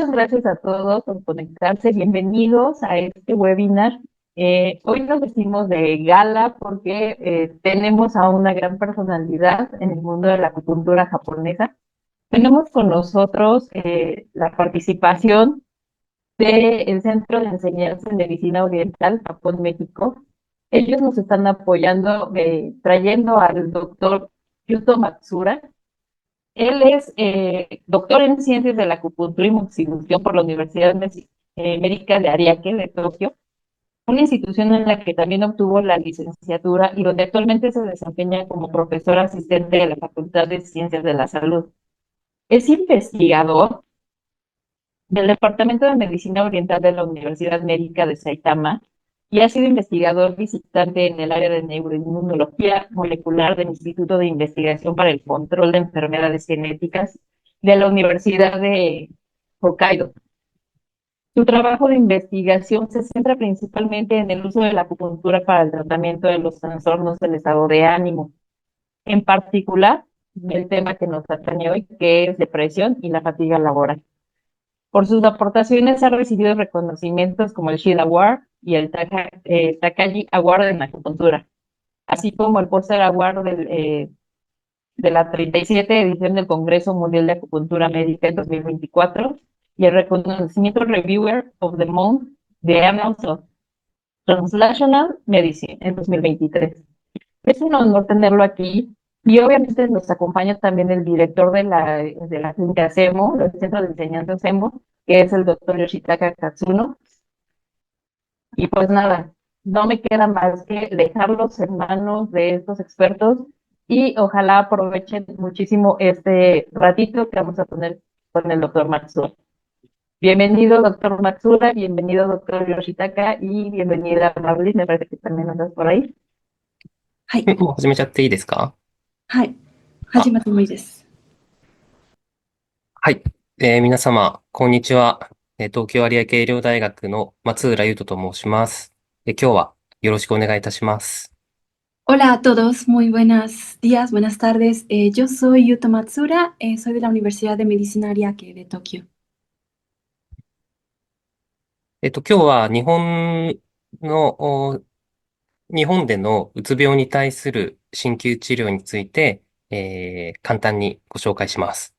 muchas gracias a todos por conectarse. Bienvenidos a este webinar. Hoy nos vestimos de gala porque tenemos a una gran personalidad en el mundo de la acupuntura japonesa. Tenemos con nosotros la participación del Centro de Enseñanza en Medicina Oriental Japón-México. Ellos nos están apoyando, trayendo al doctor Yuto Matsura. Él es doctor en ciencias de la acupuntura y moxibustión por la Universidad Médica de Ariake de Tokio, una institución en la que también obtuvo la licenciatura y donde actualmente se desempeña como profesor asistente de la Facultad de Ciencias de la Salud. Es investigador del Departamento de Medicina Oriental de la Universidad Médica de Saitama y ha sido investigador visitante en el área de neuroinmunología molecular del Instituto de Investigación para el Control de Enfermedades Genéticas de la Universidad de Hokkaido. Su trabajo de investigación se centra principalmente en el uso de la acupuntura para el tratamiento de los trastornos del estado de ánimo, en particular el tema que nos atañe hoy, que es depresión y la fatiga laboral. Por sus aportaciones ha recibido reconocimientos como el Shield Award y el Takagi Award en acupuntura, así como el Poster Award de la 37 edición del Congreso Mundial de Acupuntura Médica en 2024 y el reconocimiento Reviewer of the Month de Annals of Translational Medicine en 2023. Es un honor tenerlo aquí y obviamente nos acompaña también el director de la clínica SEMO, del Centro de Enseñanza SEMO, que es el doctor Yoshitaka Katsuno. Y pues nada, no me queda más que dejarlos en manos de estos expertos y ojalá aprovechen muchísimo este ratito que vamos a tener con el doctor Matsura. Bienvenido, doctor Matsura, bienvenido, doctor Yoshitaka, y bienvenida, Marlis, me parece que también andas por ahí. はい。もう始めちゃっていいですか？はい。あ、始まってもいいです。はい。皆様、こんにちは。東京有明医療大学の松浦優斗と申します。今日はよろしくお願いいたします。Hola a todos, muy buenos días, buenas tardes. Yo soy Yuto Matsura, soy de la Universidad de Medicina Ariake de Tokio. 今日は日本でのうつ病に対する鍼灸治療について、簡単にご紹介します。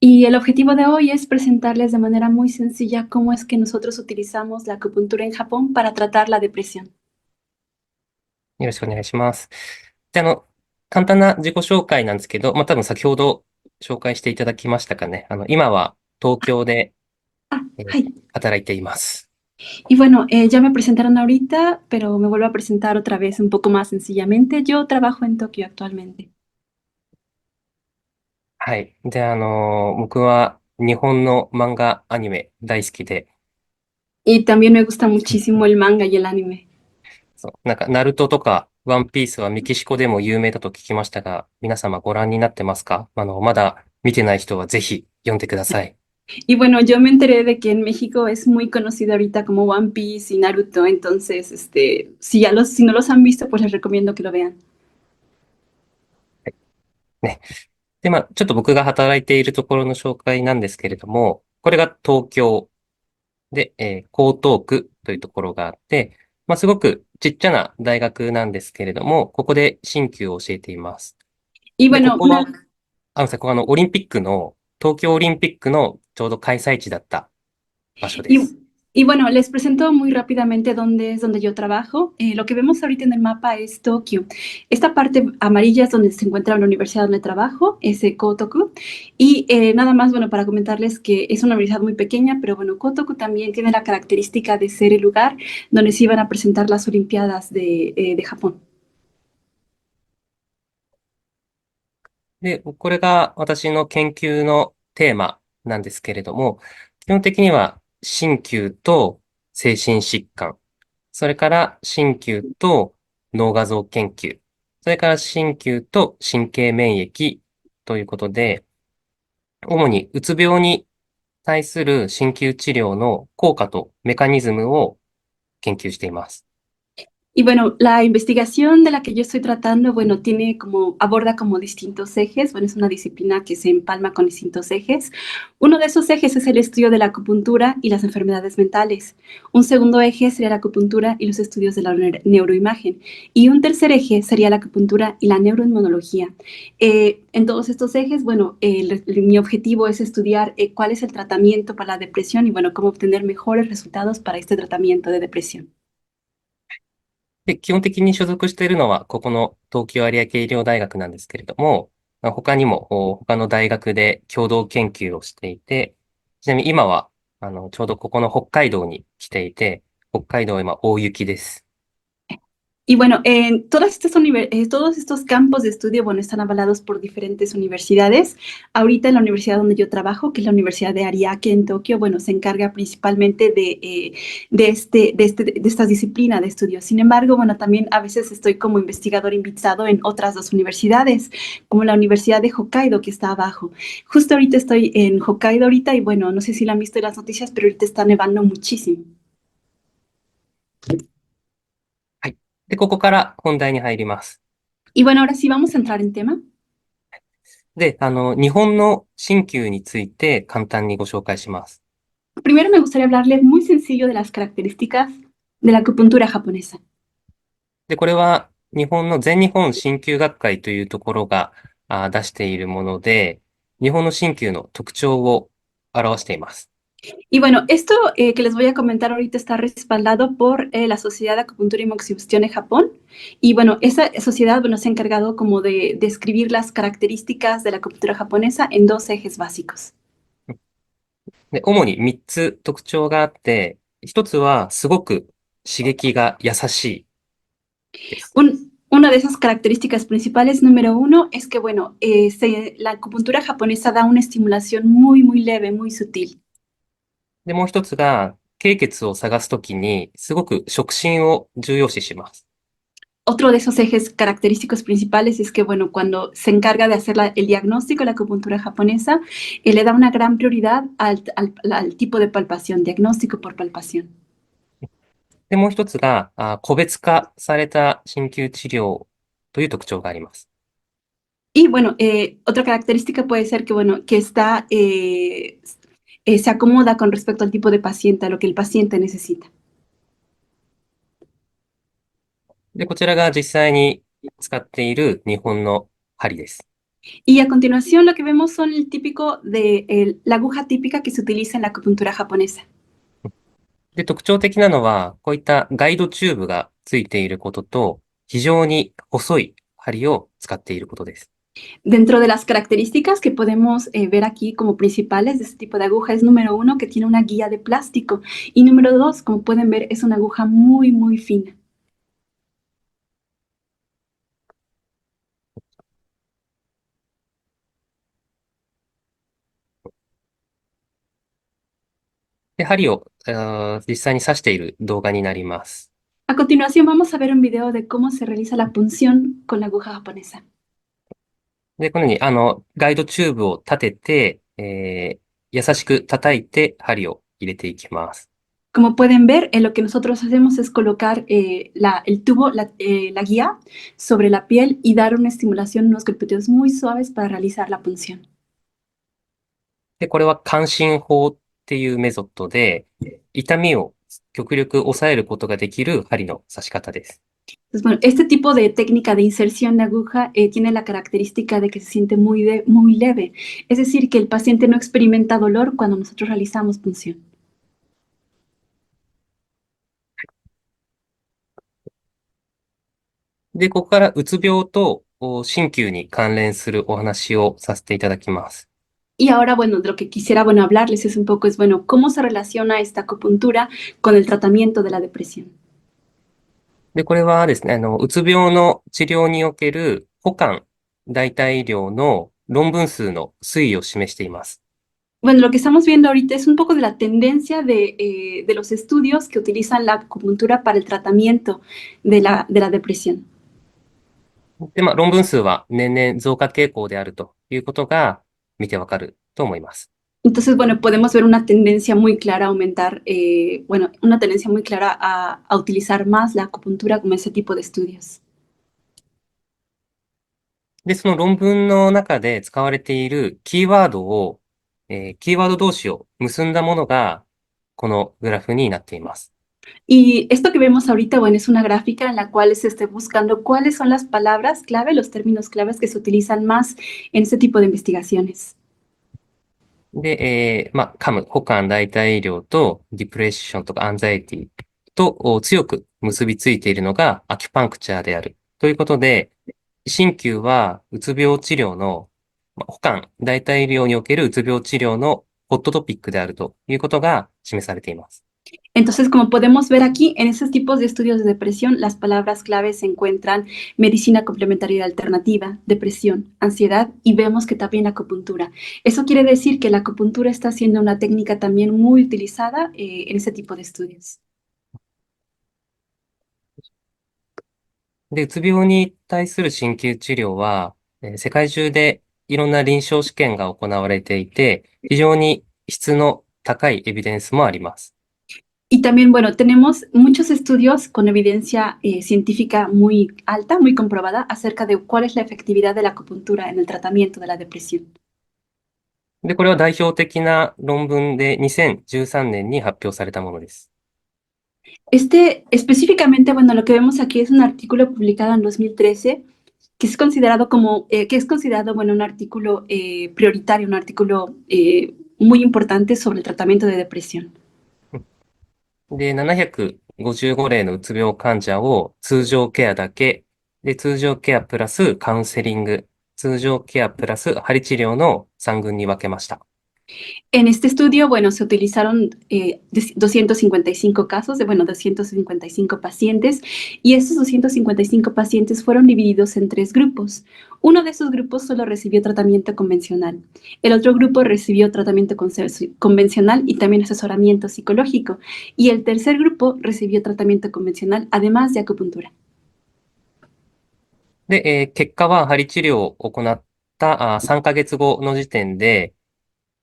Y el objetivo de hoy es presentarles de manera muy sencilla cómo es que nosotros utilizamos la acupuntura en Japón para tratar la depresión. よろしくお願いします。で、簡単な自己紹介なんですけど、多分先ほど紹介していただきましたかね。今は東京で、Ah, えーはい。働いています。Y bueno, ya me presentaron ahorita, pero me vuelvo a presentar otra vez un poco más sencillamente. Yo trabajo en Tokio actualmente. はい。で、僕は日本の漫画、アニメ大好きで、Y también me gusta muchísimo el manga y el anime. そう、ナルトとかワンピースはメキシコでも有名だと聞きましたが、皆様ご覧になってますか？まだ見てない人はぜひ読んでください。Y bueno, yo me enteré de que en México es muy conocido ahorita como One Piece y Naruto, entonces, si no los han visto, pues les recomiendo que lo vean. ね。で、ちょっと僕が働いているところの紹介なんですけれども、これが東京で、江東区というところがあって、すごくちっちゃな大学なんですけれども、ここで鍼灸を教えています。Y で、こ bueno, こは、ここオリンピックの、東京オリンピックのちょうど開催地だった場所でy,す。y bueno, les presento muy rápidamente dónde es donde yo trabajo. Lo que vemos ahorita en el mapa es Tokio. Esta parte amarilla es donde se encuentra la universidad donde trabajo, es Kotoku. Y nada más, bueno, para comentarles que es una universidad muy pequeña, pero bueno, Kotoku también tiene la característica de ser el lugar donde se iban a presentar las Olimpiadas de Japón. で、これが私の研究のテーマなんですけれども、基本的には鍼灸と精神疾患、それから鍼灸と脳画像研究、それから鍼灸と神経免疫ということで、主にうつ病に対する鍼灸治療の効果とメカニズムを研究しています。Y bueno, la investigación de la que yo estoy tratando, bueno, aborda como distintos ejes. Bueno, es una disciplina que se empalma con distintos ejes. Uno de esos ejes es el estudio de la acupuntura y las enfermedades mentales. Un segundo eje sería la acupuntura y los estudios de la neuroimagen. Y un tercer eje sería la acupuntura y la neuroinmunología. En todos estos ejes, bueno, mi objetivo es estudiar cuál es el tratamiento para la depresión y, bueno, cómo obtener mejores resultados para este tratamiento de depresión. で、基本的に所属しているのは、ここの東京有明医療大学なんですけれども、他にも他の大学で共同研究をしていて、ちなみに今は、ちょうどここの北海道に来ていて、北海道は今大雪です。Y bueno, todos estos campos de estudio, bueno, están avalados por diferentes universidades. Ahorita en la universidad donde yo trabajo, que es la Universidad de Ariake en Tokio, bueno, se encarga principalmente de esta disciplina de estudio. Sin embargo, bueno, también a veces estoy como investigador invitado en otras dos universidades, como la Universidad de Hokkaido, que está abajo. Justo ahorita estoy en Hokkaido ahorita y, bueno, no sé si lo han visto en las noticias, pero ahorita está nevando muchísimo. はい。で、ここから本題に入ります。Y bueno, ahora sí vamos a entrar en tema. で、日本の鍼灸について簡単にご紹介します。Primero me gustaría hablarles muy sencillo de las características de la acupuntura japonesa. で、これは日本の全日本鍼灸学会というところが出しているもので、日本の鍼灸の特徴を表しています。Y bueno, esto que les voy a comentar ahorita está respaldado por la Sociedad de Acupuntura y Moxibustión de Japón. Y bueno, esa sociedad, bueno, se ha encargado como de describir las características de la acupuntura japonesa en dos ejes básicos. で、主に3つ特徴があって、1つはすごく刺激が優しいです。Una de esas características principales, número uno, es que, bueno, la acupuntura japonesa da una estimulación muy, muy leve, muy sutil. で、もう1つが、経血を探すときに、すごく触診を重要視します。Otro de esos ejes característicos principales es que, bueno, cuando se encarga de hacer el diagnóstico de la acupuntura japonesa, le da una gran prioridad al tipo de palpación, diagnóstico por palpación. で、もう1つが、個別化された鍼灸治療という特徴があります。Y bueno, otra característica puede ser que, bueno, que se acomoda con respecto al tipo de paciente, a lo que el paciente necesita. で、こちらが実際に使っている日本の針です。Y a continuación lo que vemos son la aguja típica que se utiliza en la acupuntura japonesa. で、特徴的なのは、こういったガイドチューブがついていることと、非常に細い針を使っていることです。Dentro de las características que podemos ver aquí como principales de este tipo de aguja es, número uno, que tiene una guía de plástico, y número dos, como pueden ver, es una aguja muy, muy fina. で、針を実際に刺している動画になります。A continuación vamos a ver un video de cómo se realiza la punción con la aguja japonesa. で、このように、ガイドチューブを立てて、優しく叩いて針を入れていきます。Como pueden ver, lo que nosotros hacemos es colocar el tubo, la guía sobre la piel y dar una estimulación, unos golpeteos muy suaves para realizar la punción. で、これは関心法っていうメソッドで、痛みを極力抑えることができる針の刺し方です。Entonces, bueno, este tipo de técnica de inserción de aguja tiene la característica de que se siente muy leve, es decir, que el paciente no experimenta dolor cuando nosotros realizamos punción. で、ここからうつ病と鍼灸に関連するお話をさせていただきます。Y ahora, bueno, de lo que quisiera, bueno, hablarles es un poco, bueno, cómo se relaciona esta acupuntura con el tratamiento de la depresión. で、これはですね、うつ病の治療における補完代替医療の論文数の推移を示しています。Bueno, lo que estamos viendo ahorita es un poco de la tendencia de los estudios que utilizan la acupuntura para el tratamiento de la depresión. で、論文数は年々増加傾向であるということが見てわかると思います。Entonces, bueno, podemos ver una tendencia muy clara a aumentar, bueno, una tendencia muy clara a utilizar más la acupuntura como ese tipo de estudios. で、その論文の中で使われているキーワードを、キーワード同士を結んだものが、このグラフになっています。Y esto que vemos ahorita, bueno, es una gráfica en la cual se esté buscando cuáles son las palabras clave, los términos claves que se utilizan más en este tipo de investigaciones. で、カム、補完代替医療とディプレッションとかアンザイティと強く結びついているのがアキュパンクチャーである。ということで、鍼灸はうつ病治療の、補完代替医療におけるうつ病治療のホットトピックであるということが示されています。Entonces, como podemos ver aquí, en esos tipos de estudios de depresión, las palabras claves se encuentran medicina complementaria y alternativa, depresión, ansiedad y vemos que también acupuntura. Eso quiere decir que la acupuntura está siendo una técnica también muy utilizada en ese tipo de estudios. で、うつ病に対する鍼灸治療は、世界中でいろんな臨床試験が行われていて、非常に質の高いエビデンスもあります。Y también, bueno, tenemos muchos estudios con evidencia científica muy alta, muy comprobada, acerca de cuál es la efectividad de la acupuntura en el tratamiento de la depresión. で、これは代表的な論文で2013年に発表されたものです。Este específicamente, bueno, lo que vemos aquí es un artículo publicado en 2013 que es considerado como, bueno, un artículo prioritario, un artículo muy importante sobre el tratamiento de depresión. で、755例のうつ病患者を通常ケアだけ、で、通常ケアプラスカウンセリング、通常ケアプラス針治療の3群に分けました。En este estudio, bueno, se utilizaron 255 casos de, bueno, 255 pacientes y esos 255 pacientes fueron divididos en tres grupos. Uno de esos grupos solo recibió tratamiento convencional. El otro grupo recibió tratamiento convencional y también asesoramiento psicológico. Y el tercer grupo recibió tratamiento convencional, además de acupuntura. で、結果は針治療を行った3ヶ月後の時点で、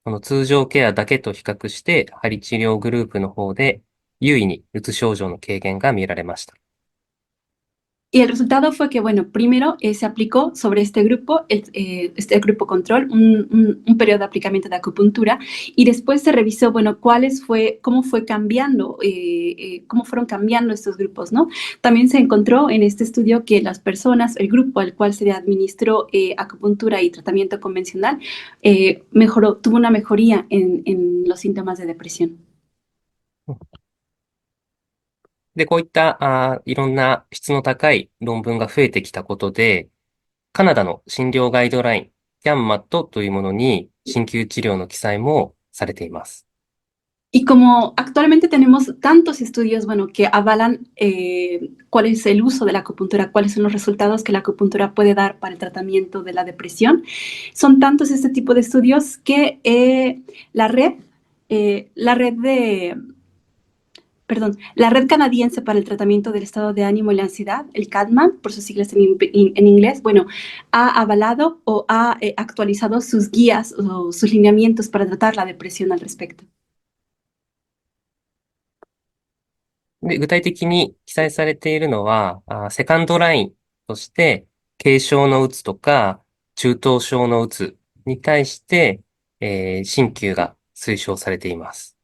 この通常ケアだけと比較して、針治療グループの方で優位にうつ症状の軽減が見られました。Y el resultado fue que, bueno, primero se aplicó sobre este grupo, este grupo control, un periodo de aplicamiento de acupuntura y después se revisó, bueno, cómo fue cambiando, cómo fueron cambiando estos grupos, ¿no? También se encontró en este estudio que las personas, el grupo al cual se le administró acupuntura y tratamiento convencional, tuvo una mejoría en los síntomas de depresión. で、こういったいろんな質の高い論文が増えてきたことで、カナダの診療ガイドライン、キャンマットというものに鍼灸治療の記載もされています。Y como actualmente tenemos tantos estudios, bueno, que avalan cuál es el uso de la acupuntura, cuáles son los resultados que la acupuntura puede dar para el tratamiento de la depresión, son tantos este tipo de estudios que la red canadiense para el tratamiento del estado de ánimo y la ansiedad, el CADMAN, por sus siglas en inglés, bueno, ha avalado o ha actualizado sus guías o sus lineamientos para tratar la depresión al respecto. で、具体的に記載されているのは、セカンドラインとして、軽症のうつとか、中等症のうつに対して、鍼灸が推奨されています。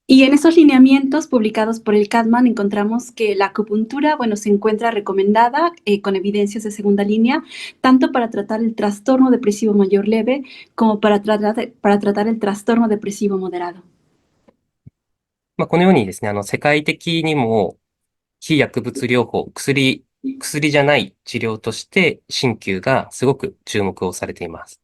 Y en esos lineamientos publicados por el CADMAN encontramos que la acupuntura, bueno, se encuentra recomendada con evidencias de segunda línea, tanto para tratar el trastorno depresivo mayor leve como para tratar el trastorno depresivo moderado. このようにですね、世界的にも非薬物療法、薬じゃない治療として鍼灸がすごく注目をされています。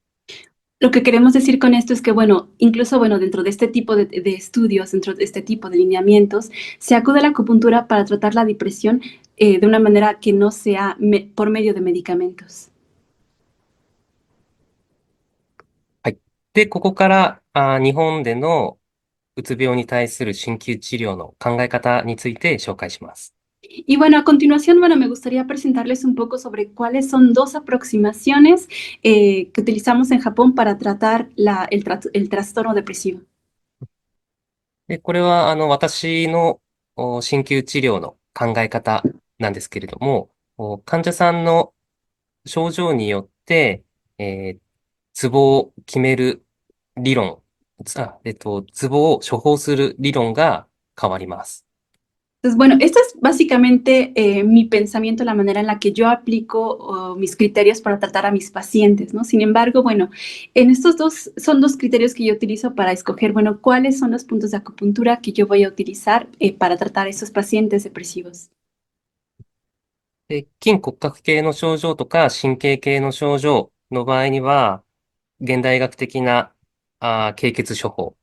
Lo que queremos decir con esto es que, bueno, incluso, bueno, dentro de este tipo de estudios, dentro de este tipo de lineamientos, se acude a la acupuntura para tratar la depresión de una manera que no sea por medio de medicamentos. はい。で、ここから日本でのうつ病に対する鍼灸治療の考え方について紹介します。Y bueno, a continuación, bueno, me gustaría presentarles un poco sobre cuáles son dos aproximaciones que utilizamos en Japón para tratar el trastorno depresivo. で、これは、私の鍼灸治療の考え方なんですけれども、患者さんの症状によって、ツボを決める理論、ツボを処方する理論が変わります。Entonces, bueno, esto es básicamente mi pensamiento, la manera en la que yo aplico mis criterios para tratar a mis pacientes, ¿no? Sin embargo, bueno, en estos son dos criterios que yo utilizo para escoger, bueno, cuáles son los puntos de acupuntura que yo voy a utilizar para tratar a estos pacientes depresivos. で、筋骨格系の症状とか神経系の症状の場合には、現代学的な経血処方。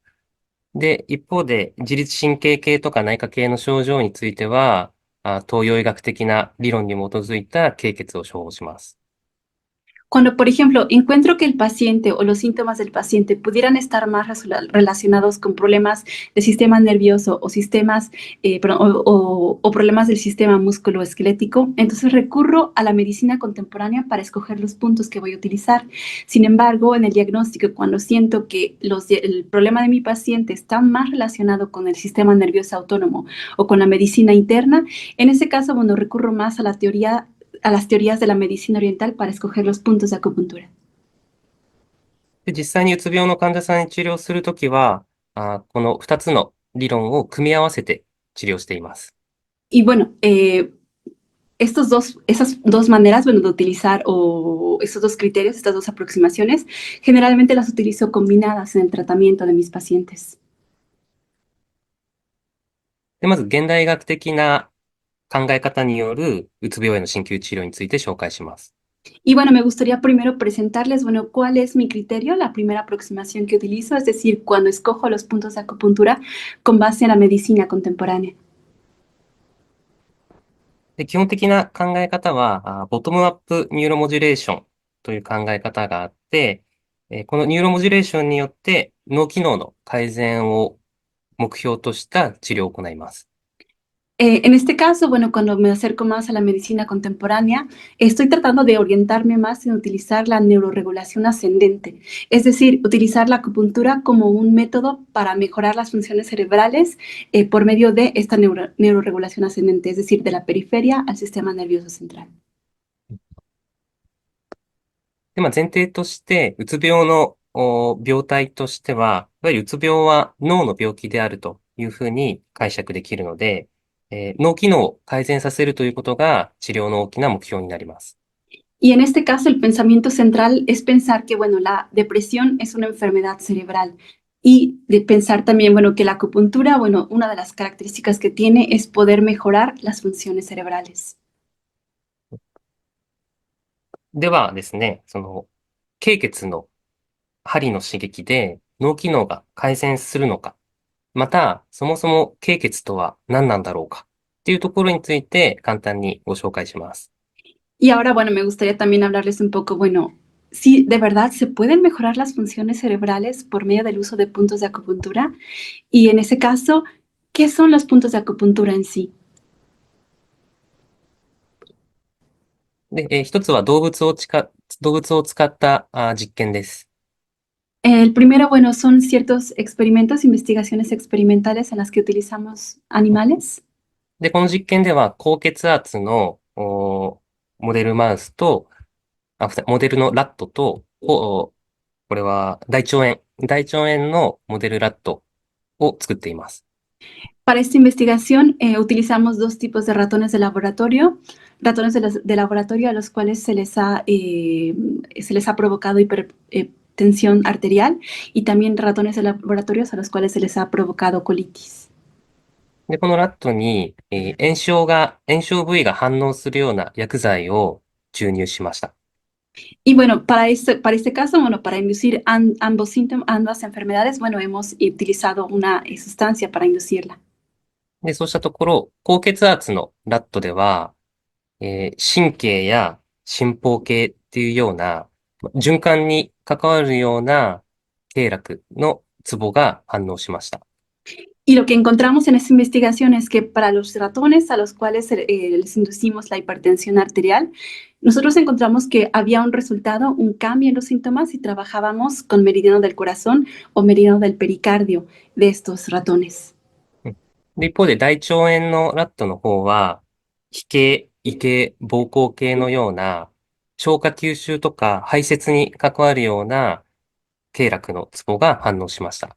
で、一方で、自律神経系とか内科系の症状については、東洋医学的な理論に基づいた経血を処方します。Cuando, por ejemplo, encuentro que el paciente o los síntomas del paciente pudieran estar más relacionados con problemas del sistema nervioso o o problemas del sistema musculoesquelético, entonces recurro a la medicina contemporánea para escoger los puntos que voy a utilizar. Sin embargo, en el diagnóstico, cuando siento que el problema de mi paciente está más relacionado con el sistema nervioso autónomo o con la medicina interna, en ese caso, bueno, recurro más a las teorías de la medicina oriental para escoger los puntos de acupuntura. で、実際にうつ病の患者さんに治療するときは、この2つの理論を組み合わせて治療しています。Y bueno, esas dos maneras, bueno, de utilizar o esos dos criterios, estas dos aproximaciones, generalmente las utilizo combinadas en el tratamiento de mis pacientes. で、まず現代医学的な考え方によるうつ病への鍼灸治療について紹介します。Y bueno, me gustaría primero presentarles, bueno, cuál es mi criterio, la primera aproximación que utilizo, es decir, cuando escojo los puntos de acupuntura con base en la medicina contemporánea. で、基本的な考え方は、ボトムアップニューロモジュレーションという考え方があって、このニューロモジュレーションによって脳機能の改善を目標とした治療を行います。En este caso, bueno, cuando me acerco más a la medicina contemporánea, estoy tratando de orientarme más en utilizar la neuroregulación ascendente, es decir, utilizar la acupuntura como un método para mejorar las funciones cerebrales por medio de esta neuroregulación ascendente, es decir, de la periferia al sistema nervioso central. で、前提として、うつ病の病態としては、いわゆるうつ病は脳の病気であるというふうに解釈できるので、脳機能を改善させるということが治療の大きな目標になります。Y en este caso, el pensamiento central es pensar que, bueno, la depresión es una enfermedad cerebral y de pensar también, bueno, que la acupuntura, bueno, una de las características que tiene es poder mejorar las funciones cerebrales. ではですね、経血の針の刺激で脳機能が改善するのか、また、そもそも経血とは何なんだろうかっていうところについて簡単にご紹介します。Y ahora, bueno, me gustaría también hablarles un poco, bueno, si de verdad se pueden mejorar las funciones cerebrales por medio del uso de puntos de acupuntura. Y en ese caso, ¿qué son los puntos de acupuntura en sí? で、一つは動物を使った実験です。El primero, bueno, son ciertos experimentos, investigaciones experimentales en las que utilizamos animales. で、この実験では高血圧のモデルマウスと、モデルのラットと、これは大腸炎のモデルラットを作っています。Para esta investigación utilizamos dos tipos de ratones de laboratorio, de laboratorio a los cuales se les ha provocado hipertensión arterial y también ratones de laboratorios a los cuales se les ha provocado colitis. で、このラットに、炎症部位が反応するような薬剤を注入しました。Y bueno, para este caso, bueno, para inducir ambos síntomas, ambas enfermedades, bueno, hemos utilizado una sustancia para inducirla. で、そうしたところ、高血圧のラットでは、神経や心包系っていうような、循環に関わるような経絡のツボが反応しました。Y lo que encontramos en esta investigación es que para los ratones a los cuales les inducimos la hipertensión arterial, nosotros encontramos que había un resultado, un cambio en los síntomas si trabajábamos con meridiano del corazón o meridiano del pericardio de estos ratones. で、一方で大腸炎のラットの方は、脾系、胃系、膀胱系のような、消化吸収とか排泄に関わるような経絡のツボが反応しました。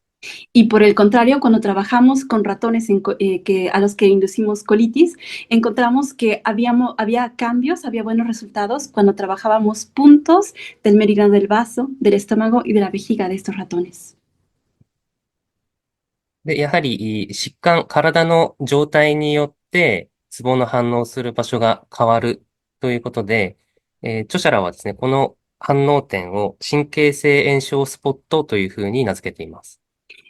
Y por el contrario, cuando trabajamos con ratones a los que inducimos colitis, encontramos que había cambios, había buenos resultados cuando trabajábamos puntos del meridiano del vaso, del estómago y de la vejiga de estos ratones. で、やはり疾患、体の状態によって、ツボの反応する場所が変わるということで、著者らはですね、この反応点を神経性炎症スポットというふうに名付けています。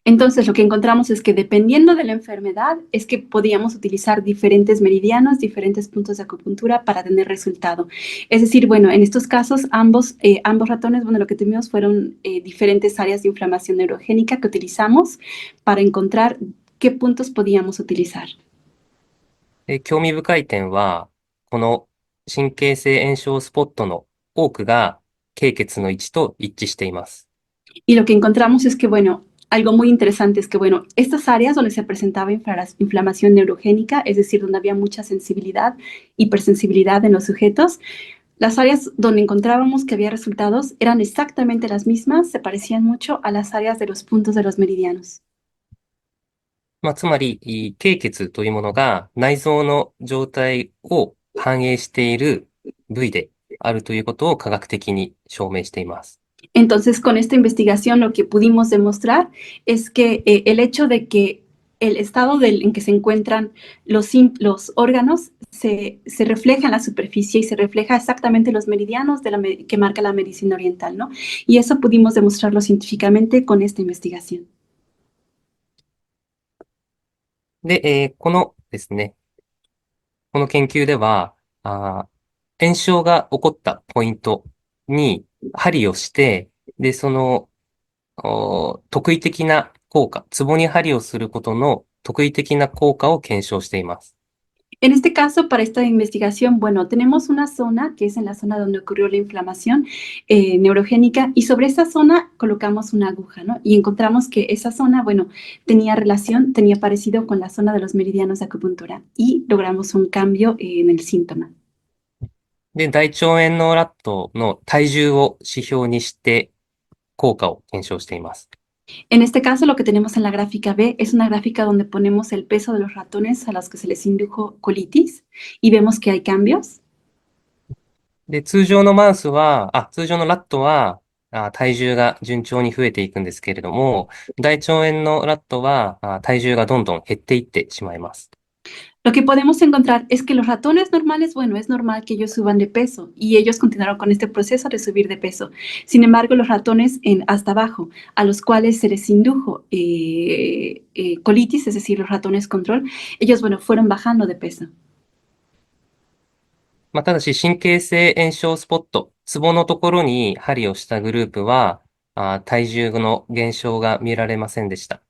Entonces, lo que encontramos es que dependiendo de la enfermedad, es que podíamos utilizar diferentes meridianos, diferentes puntos de acupuntura para tener resultado. Es decir, bueno, en estos casos, ambos ratones, bueno, lo que tuvimos fueron diferentes áreas de inflamación neurogénica que utilizamos para encontrar qué puntos podíamos utilizar. 興味深い点は、この神経性炎症スポットの多くが経血の位置と一致しています。Y lo que encontramos es que, bueno, algo muy interesante es que, bueno, estas áreas donde se presentaba inflamación neurogénica, es decir, donde había mucha sensibilidad, hipersensibilidad en los sujetos, las áreas donde encontrábamos que había resultados eran exactamente las mismas, se parecían mucho a las áreas de los puntos de los meridianos. つまり、経血というものが内臓の状態を反映している部位であるということを科学的に証明しています。Entonces, con esta investigación lo que pudimos demostrar es que el hecho de que el estado en que se encuentran los órganos se refleja en la superficie y se refleja exactamente los meridianos que marca la medicina oriental, ¿no? Y eso pudimos demostrarlo científicamente con esta investigación. で、このですね、この研究では、炎症が起こったポイントに針をして、で、その特異的な効果、ツボに針をすることの特異的な効果を検証しています。En este caso, para esta investigación, bueno, tenemos una zona que es en la zona donde ocurrió la inflamación neurogénica y sobre esa zona colocamos una aguja, ¿no? Y encontramos que esa zona, bueno, tenía parecido con la zona de los meridianos de acupuntura y logramos un cambio en el síntoma. で、大腸炎のラットの体重を指標にして効果を検証しています。En este caso, lo que tenemos en la gráfica B es una gráfica donde ponemos el peso de los ratones a los que se les indujo colitis y vemos que hay cambios. で、通常のラットは、体重が順調に増えていくんですけれども、大腸炎のラットは、体重がどんどん減っていってしまいます。Lo que podemos encontrar es que los ratones normales, bueno, es normal que ellos suban de peso y ellos continuaron con este proceso de subir de peso. Sin embargo, los ratones hasta abajo, a los cuales se les indujo colitis, es decir, los ratones control, ellos, bueno, fueron bajando de peso. ただし、神経性炎症スポット、ツボのところに針をしたグループは、体重の減少が見られませんでした。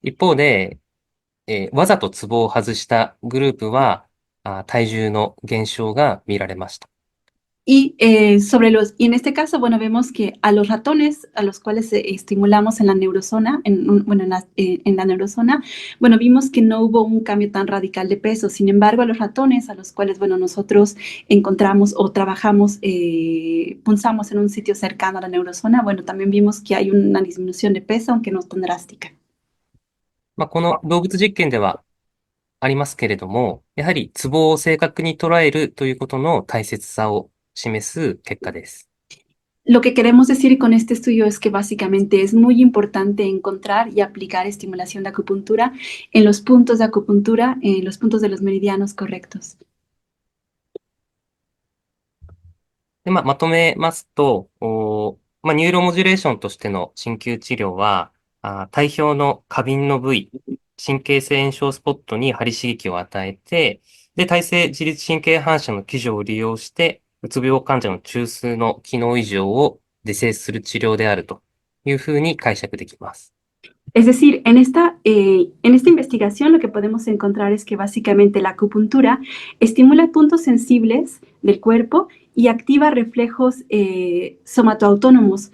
一方で、わざとツボを外したグループは、体重の減少が見られました。Y en este caso, bueno, vemos que a los ratones a los cuales estimulamos en la neurozona, en la neurozona, bueno, vimos que no hubo un cambio tan radical de peso. Sin embargo, a los ratones a los cuales, bueno, nosotros encontramos o trabajamos, punzamos en un sitio cercano a la neurozona, bueno, también vimos que hay una disminución de peso, aunque no tan drástica. この動物実験ではありますけれども、やはりツボを正確に捉えるということの大切さを示す結果です。Lo que queremos decir con este estudio es que básicamente es muy importante encontrar y aplicar estimulación de acupuntura en los puntos de acupuntura, en los puntos de los meridianos correctos. で、まとめますと、ニューロモジュレーションとしての鍼灸治療は、体表の過敏の部位、神経性炎症スポットに針刺激を与えて、で、体性自律神経反射の基準を利用して、うつ病患者の中枢の機能異常を是正する治療であるというふうに解釈できます。Es decir, en esta investigación lo que podemos encontrar es que básicamente la acupuntura estimula puntos sensibles del cuerpo y activa reflejos somatoautónomos,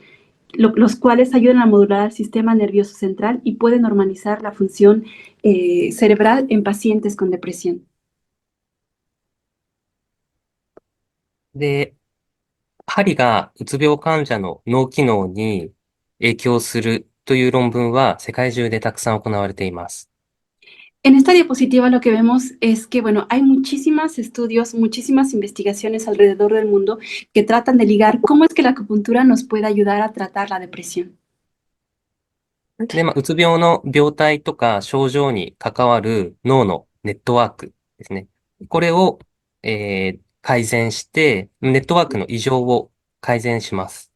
los cuales ayudan a modular el sistema nervioso central y pueden normalizar la función cerebral en pacientes con depresión. で、針がうつ病患者の脳機能に影響するという論文は世界中でたくさん行われています。En esta diapositiva lo que vemos es que, bueno, hay muchísimos estudios, muchísimas investigaciones alrededor del mundo que tratan de ligar cómo es que la acupuntura nos puede ayudar a tratar la depresión. で、うつ病の病態とか症状に関わる脳のネットワークですね。これを、改善して、ネットワークの異常を改善します。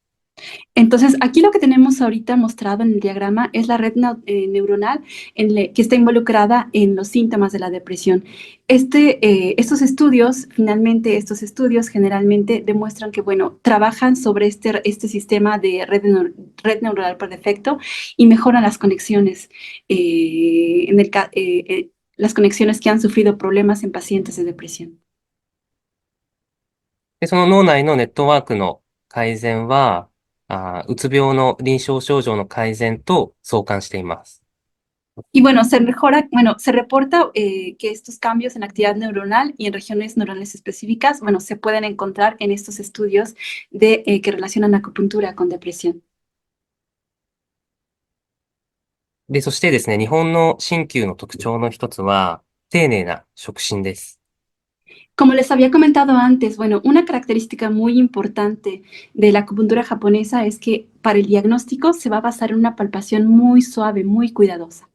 Entonces, aquí lo que tenemos ahorita mostrado en el diagrama es la red neuronal que está involucrada en los síntomas de la depresión. Estos estudios, finalmente, estos estudios generalmente demuestran que, bueno, trabajan sobre este sistema de red neuronal por defecto y mejoran las conexiones, las conexiones que han sufrido problemas en pacientes de depresión. で、その脳内のネットワークの改善は、うつ病の臨床症状の改善と相関しています。Y bueno, se reporta que estos cambios en actividad neuronal y en regiones neuronales específicas, bueno, se pueden encontrar en estos estudios que relacionan acupuntura con depresión. で、そしてですね、日本の鍼灸の特徴の一つは、丁寧な触診です。Como les había comentado antes, bueno, una característica muy importante de la acupuntura japonesa es que para el diagnóstico se va a basar en una palpación muy suave, muy cuidadosa.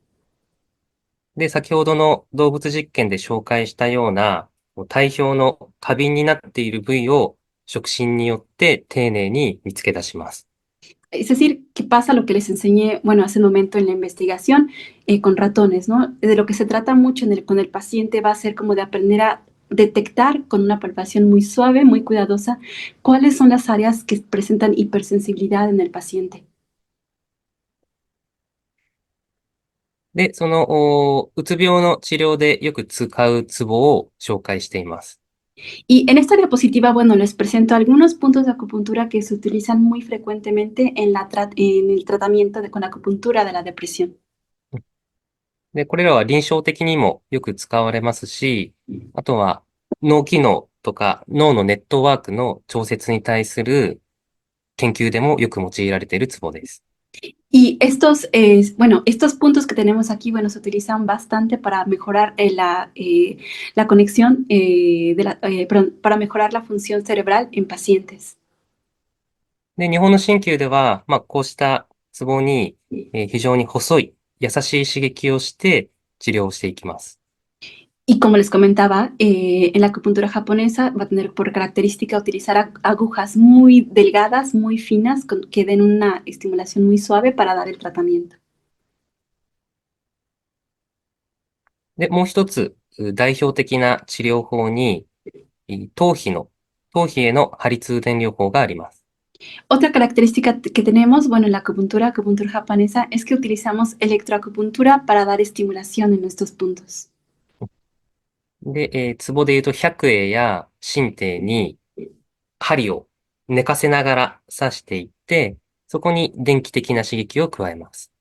で、先ほどの動物実験で紹介したような、体表の過敏になっている部位を触診によって丁寧に見つけ出します。Es decir, que pasa lo que les enseñé, bueno, hace un momento en la investigación con ratones, ¿no? De lo que se trata mucho con el paciente va a ser como de aprender a detectar con una palpación muy suave, muy cuidadosa, cuáles son las áreas que presentan hipersensibilidad en el paciente. で、その、うつ病の治療でよく使うツボを紹介しています。Y en esta diapositiva, bueno, les presento algunos puntos de acupuntura que se utilizan muy frecuentemente en el tratamiento con acupuntura de la depresión. で、これらは臨床的にもよく使われますし、あとは脳機能とか脳のネットワークの調節に対する研究でもよく用いられているツボです。Y estos puntos que tenemos aquí, bueno, se utilizan bastante para mejorar la conexión, para mejorar la función cerebral en pacientes. で、日本の鍼灸では、こうしたツボに、非常に細い、優しい刺激をして治療していきます。Y como les comentaba, en la acupuntura japonesa va a tener por característica utilizar agujas muy delgadas, muy finas, que den una estimulación muy suave para dar el tratamiento. で、もう一つ、代表的な治療法に、頭皮への針通電療法があります。Otra característica que tenemos, bueno, en la acupuntura japonesa, es que utilizamos electroacupuntura para dar estimulación en estos puntos. で、ツボで言うと、百会や神経に針を寝かせながら刺していって、そこに電気的な刺激を加えます。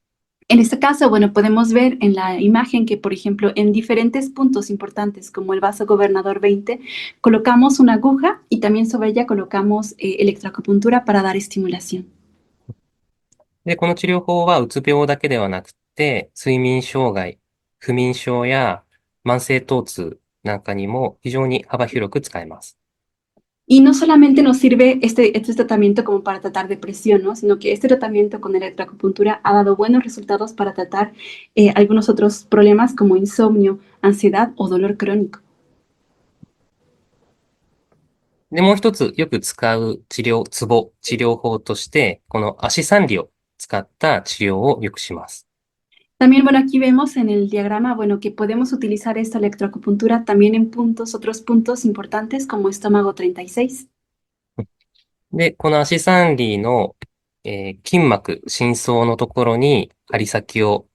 En este caso, bueno, podemos ver en la imagen que, por ejemplo, en diferentes puntos importantes, como el vaso gobernador 20, colocamos una aguja y también sobre ella colocamos electroacupuntura para dar estimulación. で、この治療法はうつ病だけではなくて、睡眠障害、不眠症や慢性疼痛なんかにも非常に幅広く使えます。Y no solamente nos sirve este tratamiento como para tratar depresión, ¿no? Sino que este tratamiento con electroacupuntura ha dado buenos resultados para tratar algunos otros problemas como insomnio, ansiedad o dolor crónico. で、もう一つよく使う治療法として、この足三里を使った治療をよくします。También, bueno, aquí vemos en el diagrama, bueno, que podemos utilizar esta electroacupuntura también en otros puntos importantes como estómago 36. で、この足三里の、筋膜、深層のところに針先を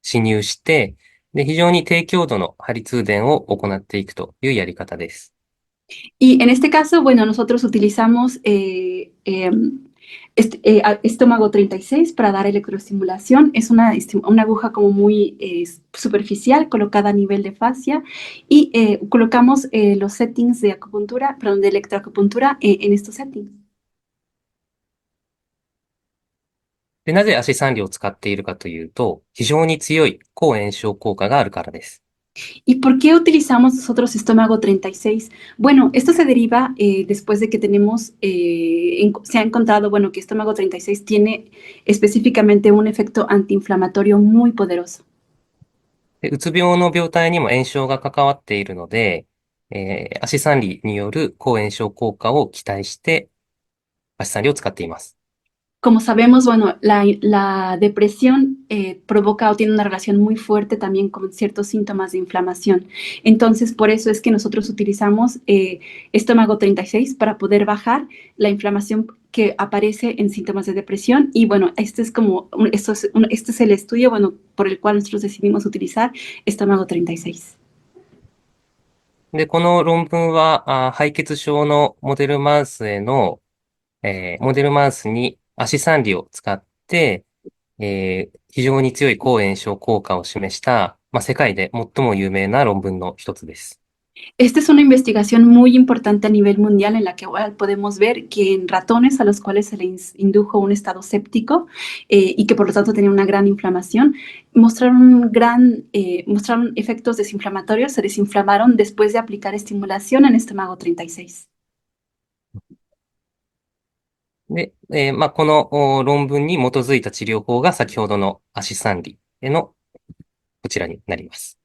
侵入して、で、非常に低強度の針通電を行っていくというやり方です。Y en este caso, bueno, nosotros utilizamos estómago 36 para dar electroestimulación. Es una aguja como muy superficial colocada a nivel de fascia y colocamos los settings de acupuntura, perdón, de electroacupuntura en estos settings. で、なぜ足三里を使っているかというと、非常に強い抗炎症効果があるからです。¿Y por qué utilizamos nosotros estómago 36? Bueno, esto se deriva después de que se ha encontrado, bueno, que estómago 36 tiene específicamente un efecto antiinflamatorio muy poderoso. で、うつ病の病態にも炎症が関わっているので、足三里による抗炎症効果を期待して、足三里を使っています。Como sabemos, bueno, la depresión provoca o tiene una relación muy fuerte también con ciertos síntomas de inflamación. Entonces, por eso es que nosotros utilizamos estómago 36 para poder bajar la inflamación que aparece en síntomas de depresión. Y bueno, este es el estudio, bueno, por el cual nosotros decidimos utilizar estómago 36. で、この論文は、敗血症のモデルマウスモデルマウスに足三里を使って、非常に強い抗炎症効果を示した、世界で最も有名な論文の一つです。Esta es una investigación muy importante a nivel mundial en la que podemos ver que en ratones a los cuales se les indujo un estado séptico y que por lo tanto tenían una gran inflamación, mostraron efectos desinflamatorios, se desinflamaron después de aplicar estimulación en estómago 36. で、この論文に基づいた治療法が先ほどの足三里のこちらになります。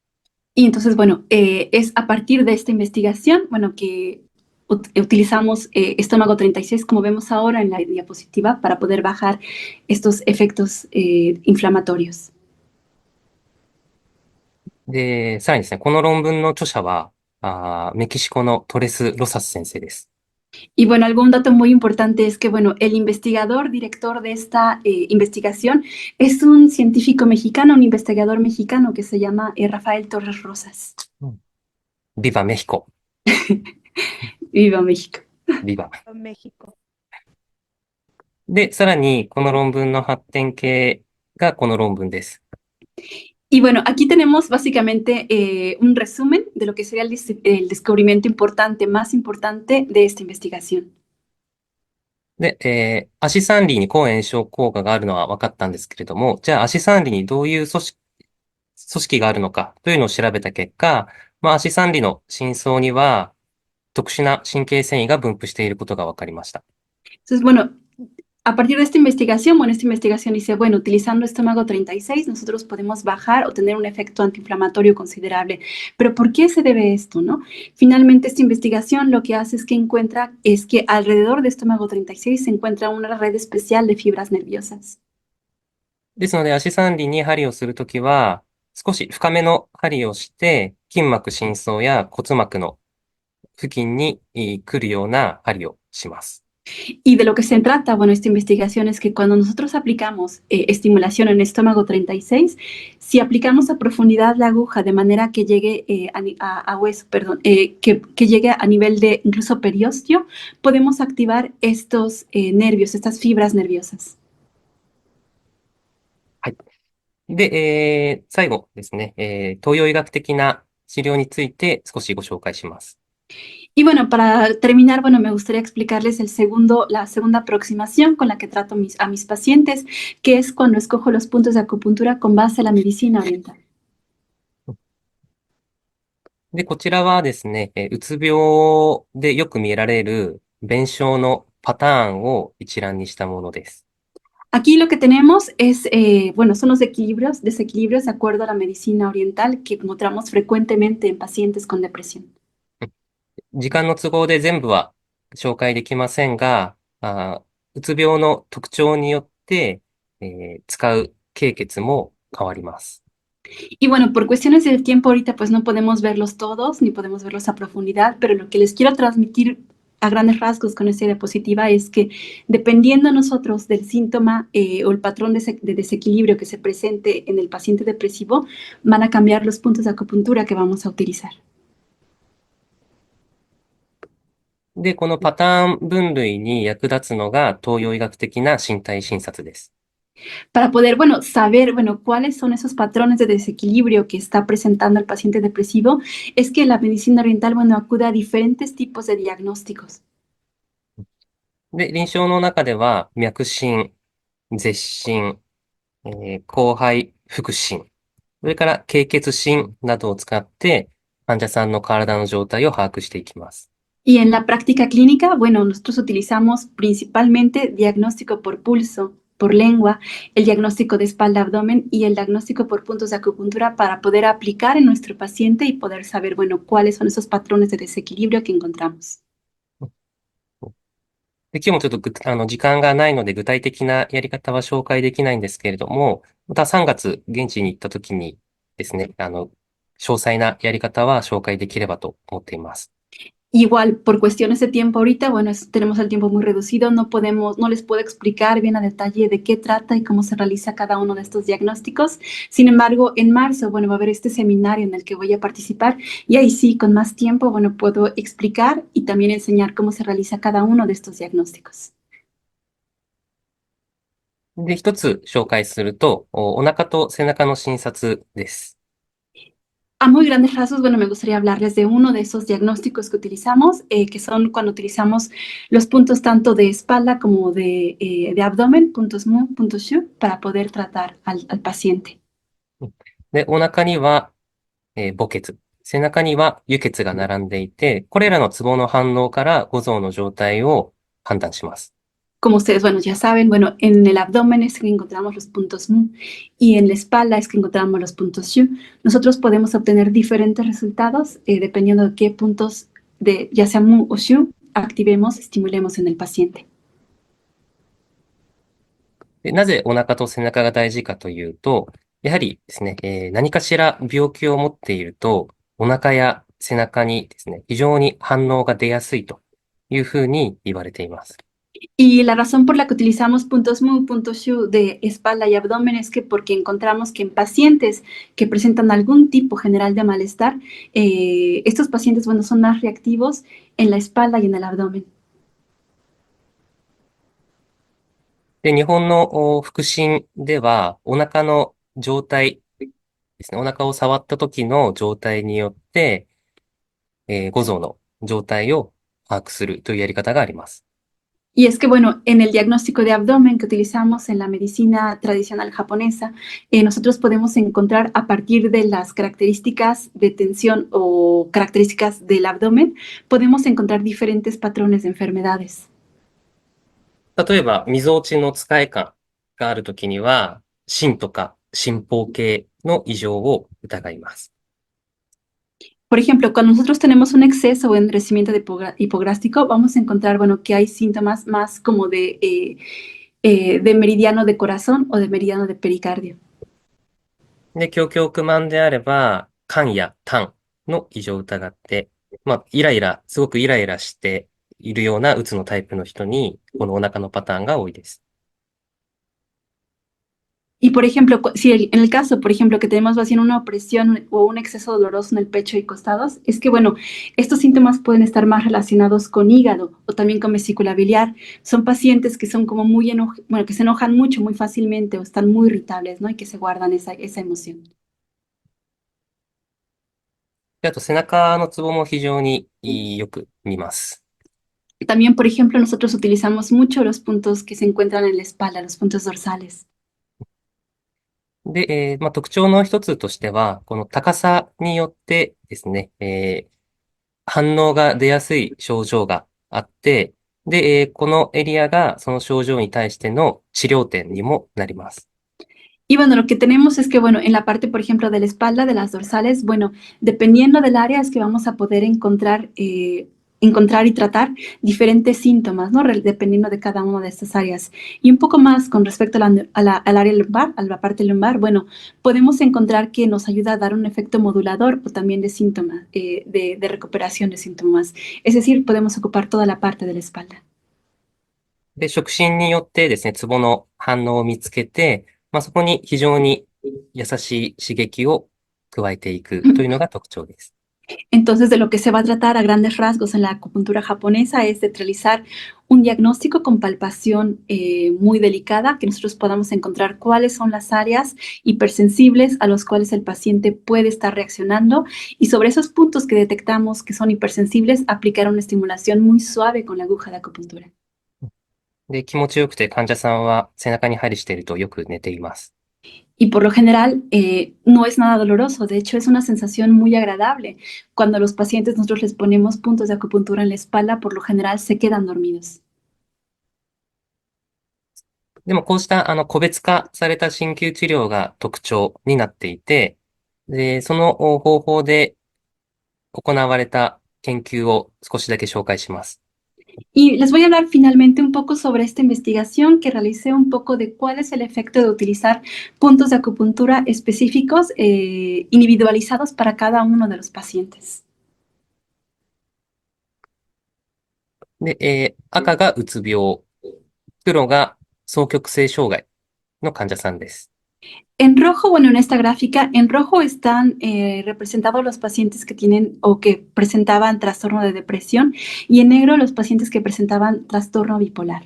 Y entonces, bueno, es a partir de esta investigación, bueno, que utilizamos estómago 36, como vemos ahora en la diapositiva, para poder bajar estos efectos inflamatorios. で、さらにですね、この論文の著者は、メキシコのトレス・ロサス先生です。Y bueno, algún dato muy importante es que, bueno, el investigador, director de esta investigación es un científico mexicano, un investigador mexicano que se llama Rafael Torres Rosas. Viva México. Viva México. Viva. México. で、さらに、この論文の発展系がこの論文です。Y bueno, aquí tenemos básicamente un resumen de lo que sería el descubrimiento más importante de esta investigación. で、足三里に抗炎症効果があるのは分かったんですけれども、じゃあ足三里にどういう組織があるのかというのを調べた結果、足三里の深層には特殊な神経繊維が分布していることが分かりました。Entonces, bueno, a partir de esta investigación, esta investigación dice, bueno, utilizando estómago 36, nosotros podemos bajar o tener un efecto antiinflamatorio considerable. Pero ¿por qué se debe esto, no? Finalmente, esta investigación lo que hace es que alrededor de estómago 36 se encuentra una red especial de fibras nerviosas. ですので、足三里に針をするときは、少し深めの針をして、筋膜深層や骨膜の付近に来るような針をします。Y de lo que se trata, bueno, esta investigación es que cuando nosotros aplicamos estimulación en estómago 36, si aplicamos a profundidad la aguja de manera que llegue a hueso, perdón, que llegue a nivel de incluso periósteo, podemos activar estos nervios, estas fibras nerviosas. はい。で、最後ですね、東洋医学的な治療について少しご紹介します。Y bueno, para terminar, bueno, me gustaría explicarles la segunda aproximación con la que trato a mis pacientes, que es cuando escojo los puntos de acupuntura con base a la medicina oriental. で、こちらはですね、うつ病でよく見られる弁証のパターンを一覧にしたものです。Aquí lo que tenemos es, bueno, son los desequilibrios de acuerdo a la medicina oriental que encontramos frecuentemente en pacientes con depresión. 時間の都合で全部は紹介できませんが、うつ病の特徴によって、使う経血も変わります。Y bueno, por cuestiones del tiempo ahorita pues no podemos verlos todos, ni podemos verlos a profundidad, pero lo que les quiero transmitir a grandes rasgos con esta diapositiva es que dependiendo nosotros del síntoma o el patrón de desequilibrio que se presente en el paciente depresivo, van a cambiar los puntos de acupuntura que vamos a utilizar. で、このパターン分類に役立つのが東洋医学的な身体診察です。Para poder, bueno, saber, bueno, cuáles son esos patrones de desequilibrio que está presentando el paciente depresivo, es que la medicina oriental, bueno, acude a diferentes tipos de diagnósticos. で、臨床の中では、脈診、舌診、広肺腹診、それから経血診などを使って、患者さんの体の状態を把握していきます。Y en la práctica clínica, bueno, nosotros utilizamos principalmente diagnóstico por pulso, por lengua, el diagnóstico de espalda-abdomen y el diagnóstico por puntos de acupuntura para poder aplicar en nuestro paciente y poder saber, bueno, cuáles son esos patrones de desequilibrio que encontramos. で、今日もちょっと時間がないので具体的なやり方は紹介できないんですけれども、また3月現地に行った時にですね、詳細なやり方は紹介できればと思っています。Igual, por cuestiones de tiempo ahorita, bueno, tenemos el tiempo muy reducido, no les puedo explicar bien a detalle de qué trata y cómo se realiza cada uno de estos diagnósticos. Sin embargo, en marzo, bueno, va a haber este seminario en el que voy a participar y ahí sí, con más tiempo, bueno, puedo explicar y también enseñar cómo se realiza cada uno de estos diagnósticos. で、一つ紹介すると、お腹と背中の診察です。A muy grandes rasgos, bueno, me gustaría hablarles de uno de esos diagnósticos que utilizamos, que son cuando utilizamos los puntos tanto de espalda como de abdomen, puntos mu, puntos shu, para poder tratar al paciente. で、お腹には、母血、背中には輸血が並んでいて、これらのツボの反応から五臓の状態を判断します。Como ustedes, bueno, ya saben, bueno, en el abdomen es que encontramos los puntos mu y en la espalda es que encontramos los puntos shu. Nosotros podemos obtener diferentes resultados dependiendo de qué puntos de ya sea mu o shu activemos, estimulemos en el paciente. で、なぜお腹と背中が大事かというと、やはりですね、何かしら病気を持っていると、お腹や背中にですね、非常に反応が出やすいというふうに言われています。Y la razón por la que utilizamos puntos mu, puntos shu de espalda y abdomen es que porque encontramos que en pacientes que presentan algún tipo general de malestar, estos pacientes, bueno, son más reactivos en la espalda y en el abdomen. で、日本の腹診では、お腹の状態ですね、お腹を触った時の状態によって、五臓の状態を把握するというやり方があります。Y es que, bueno, en el diagnóstico de abdomen que utilizamos en la medicina tradicional japonesa, nosotros podemos encontrar a partir de las características de tensión o características del abdomen, podemos encontrar diferentes patrones de enfermedades. 例えば、みぞおちの使い感があるときには、心とか心包系の異常を疑います。Por ejemplo, cuando nosotros tenemos un exceso o endurecimiento de hipográstico, vamos a encontrar, bueno, que hay síntomas más como de meridiano de corazón o de meridiano de pericardio. で、胸胸不満であれば、肝や胆の異常を疑って、すごくイライラしているようなうつのタイプの人に、このお腹のパターンが多いです。Y por ejemplo, si en el caso, por ejemplo, que tenemos haciendo una opresión o un exceso doloroso en el pecho y costados, es que, bueno, estos síntomas pueden estar más relacionados con hígado o también con vesícula biliar. Son pacientes que son como muy bueno, que se enojan mucho, muy fácilmente o están muy irritables, ¿no? Y que se guardan esa emoción. であと、背中のツボも非常によく見ます。También, por ejemplo, nosotros utilizamos mucho los puntos que se encuentran en la espalda, los puntos dorsales. で、特徴の一つとしては、この高さによってですね、反応が出やすい症状があって、で、このエリアがその症状に対しての治療点にもなります。Y bueno, lo que tenemos es que, bueno, en la parte, por ejemplo, de la espalda, de las dorsales, bueno, dependiendo del área es que vamos a poder encontrar encontrar y tratar diferentes síntomas, ¿no? Dependiendo de cada una de estas áreas. Y un poco más con respecto al área lumbar, a la parte lumbar, bueno, podemos encontrar que nos ayuda a dar un efecto modulador o también de síntomas, de recuperación de síntomas. Es decir, podemos ocupar toda la parte de la espalda. で、触診によってですね、ツボの反応を見つけて、そこに非常に優しい刺激を加えていくというのが特徴です。Entonces, de lo que se va a tratar a grandes rasgos en la acupuntura japonesa es de realizar un diagnóstico con palpación muy delicada, que nosotros podamos encontrar cuáles son las áreas hipersensibles a los cuales el paciente puede estar reaccionando y sobre esos puntos que detectamos que son hipersensibles, aplicar una estimulación muy suave con la aguja de acupuntura. で、気持ちよくて患者さんは背中に針しているとよく寝ています。Y por lo general no es nada doloroso, de hecho es una sensación muy agradable. Cuando a los pacientes nosotros les ponemos puntos de acupuntura en la espalda, por lo general se quedan dormidos. でもこうした個別化された鍼灸治療が特徴になっていて、で、その方法で行われた研究を少しだけ紹介します。Y les voy a hablar finalmente un poco sobre esta investigación que realicé un poco de cuál es el efecto de utilizar puntos de acupuntura específicos, individualizados para cada uno de los pacientes. で、赤がうつ病、黒が双極性障害の患者さんです。En rojo, bueno, en esta gráfica, en rojo están representados los pacientes que tienen o que presentaban trastorno de depresión y en negro los pacientes que presentaban trastorno bipolar.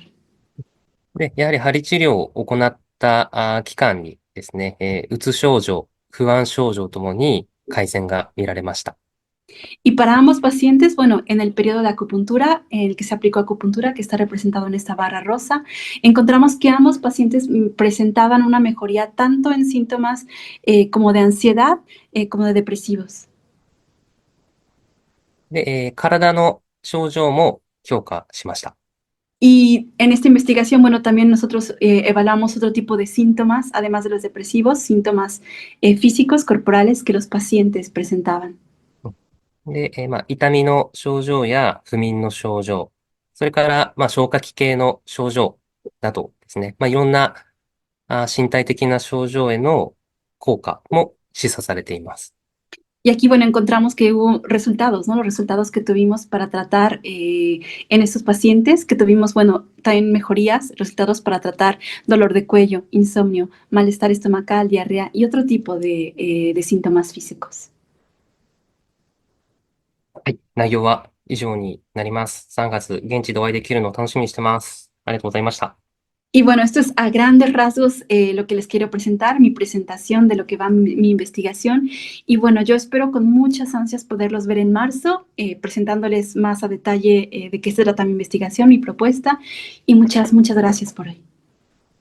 で、やはり針治療を行った期間にですね、うつ症状、不安症状ともに改善が見られました。Y para ambos pacientes, bueno, en el periodo de acupuntura, en el que se aplicó acupuntura, que está representado en esta barra rosa, encontramos que ambos pacientes presentaban una mejoría tanto en síntomas como de ansiedad, como de depresivos. で、体の症状も評価しました。Y en esta investigación, bueno, también nosotros evaluamos otro tipo de síntomas, además de los depresivos, síntomas físicos, corporales que los pacientes presentaban. で、痛みの症状や不眠の症状、それから、消化器系の症状などですね、いろんな身体的な症状への効果も示唆されています。Y aquí, bueno, encontramos que hubo resultados, ¿no? Los resultados que tuvimos para tratar en estos pacientes, que tuvimos, bueno, también mejorías, resultados para tratar dolor de cuello, insomnio, malestar estomacal, diarrea y otro tipo de síntomas físicos. はい、内容は以上になります。3月、現地でお会いできるのを楽しみにしてます。ありがとうございました。Y bueno, esto es a grandes rasgos lo que les quiero presentar, mi presentación de lo que va mi investigación. Y bueno, yo espero con muchas ansias poderlos ver en marzo, presentándoles más a detalle de qué se trata mi investigación, mi propuesta. Y muchas, muchas gracias por hoy.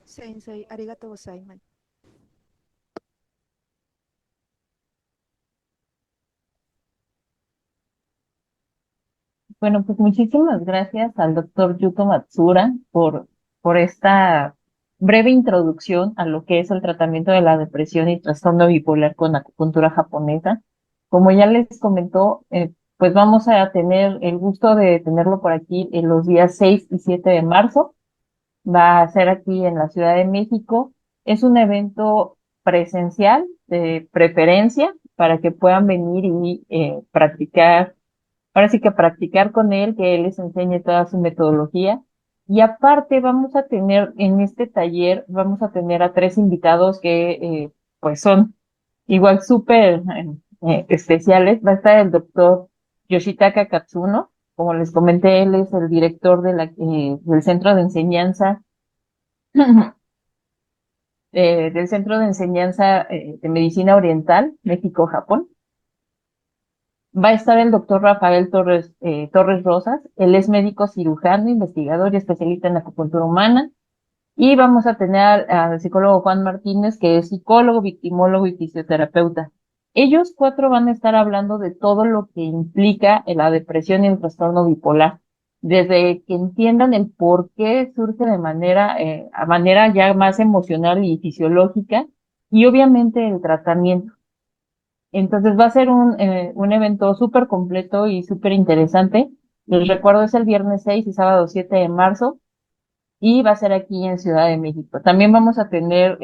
Sensei, arigatou gozaimasu. Bueno, pues muchísimas gracias al doctor Yuto Matsura por esta breve introducción a lo que es el tratamiento de la depresión y trastorno bipolar con acupuntura japonesa. Como ya les comentó, pues vamos a tener el gusto de tenerlo por aquí en los días 6 y 7 de marzo. Va a ser aquí en la Ciudad de México. Es un evento presencial de preferencia para que puedan venir y practicar. Ahora sí que practicar con él, que él les enseñe toda su metodología. Y aparte vamos a tener en este taller, vamos a tener a 3 invitados que pues son igual súper especiales. Va a estar el doctor Yoshitaka Katsuno. Como les comenté, él es el director del Centro de Enseñanza del Centro de Enseñanza de Medicina Oriental, México-Japón. Va a estar el doctor Rafael Torres Rosas. Él es médico cirujano, investigador y especialista en acupuntura humana. Y vamos a tener al psicólogo Juan Martínez, que es psicólogo, victimólogo y fisioterapeuta. Ellos 4 van a estar hablando de todo lo que implica la depresión y el trastorno bipolar, desde que entiendan el por qué surge de a manera ya más emocional y fisiológica, y obviamente el tratamiento. Entonces va a ser un evento súper completo y súper interesante. Les recuerdo, es el viernes 6 y sábado 7 de marzo y va a ser aquí en Ciudad de México. También vamos a tener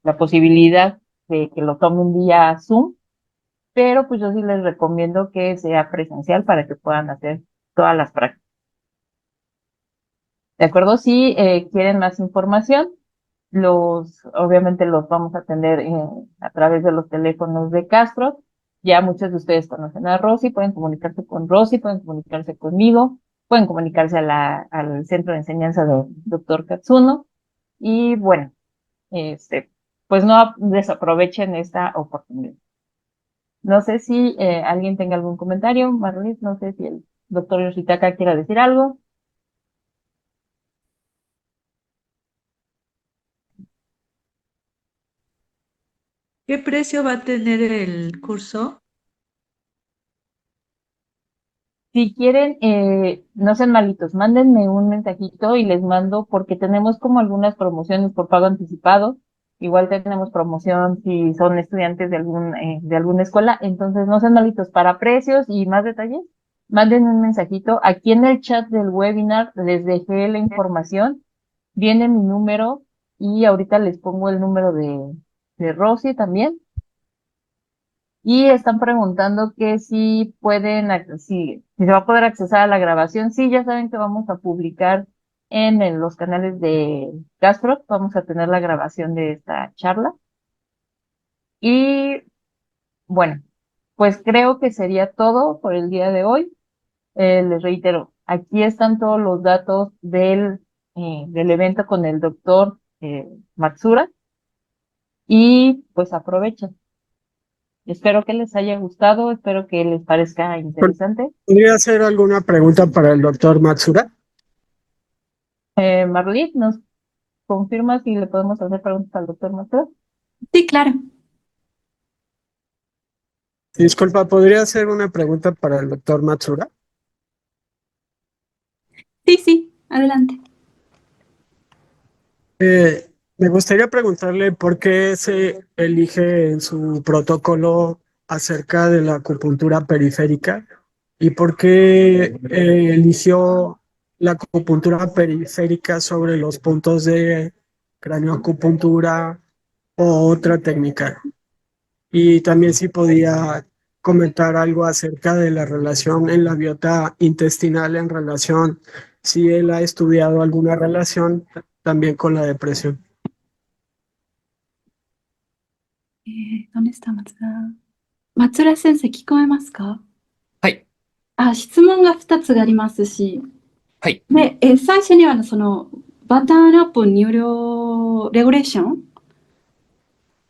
la posibilidad de que lo tomen vía Zoom, pero pues yo sí les recomiendo que sea presencial para que puedan hacer todas las prácticas. ¿De acuerdo? Si quieren más información, obviamente los vamos a atender a través de los teléfonos de Castro. Ya muchos de ustedes conocen a Rosy, pueden comunicarse con Rosy, pueden comunicarse conmigo, pueden comunicarse al centro de enseñanza del doctor Katsuno. Y bueno, pues no desaprovechen esta oportunidad. No sé si alguien tenga algún comentario, Marlis, no sé si el doctor Yoshitaka quiera decir algo. ¿Qué precio va a tener el curso? Si quieren, no sean malitos, mándenme un mensajito y les mando porque tenemos como algunas promociones por pago anticipado. Igual tenemos promoción si son estudiantes de alguna escuela. Entonces, no sean malitos. Para precios y más detalles, manden un mensajito. Aquí en el chat del webinar les dejé la información. Viene mi número y ahorita les pongo el número de Rosy también. Y están preguntando que si pueden, si se va a poder accesar a la grabación. Sí, ya saben que vamos a publicar en los canales de Gastro, vamos a tener la grabación de esta charla. Y bueno, pues creo que sería todo por el día de hoy. Les reitero, aquí están todos los datos del evento con el doctor Matsura y pues aprovechen. Espero que les haya gustado, espero que les parezca interesante. ¿Podría hacer alguna pregunta para el doctor Matsura? Marlit, ¿nos confirma si le podemos hacer preguntas al doctor Matsura? Sí, claro. Disculpa, ¿podría hacer una pregunta para el doctor Matsura? Sí, sí, adelante. Me gustaría preguntarle por qué se elige en su protocolo acerca de la acupuntura periférica y por qué eligió la acupuntura periférica sobre los puntos de craneoacupuntura o otra técnica. Y también si podía comentar algo acerca de la relación en la biota intestinal en relación, si él ha estudiado alguna relación también con la depresión. ¿Dónde está Matsura? Matsura 先生、聞こえますか？はい。質問が2つありますし、はい。で、最初にはそのバターナップ入力レギュレーション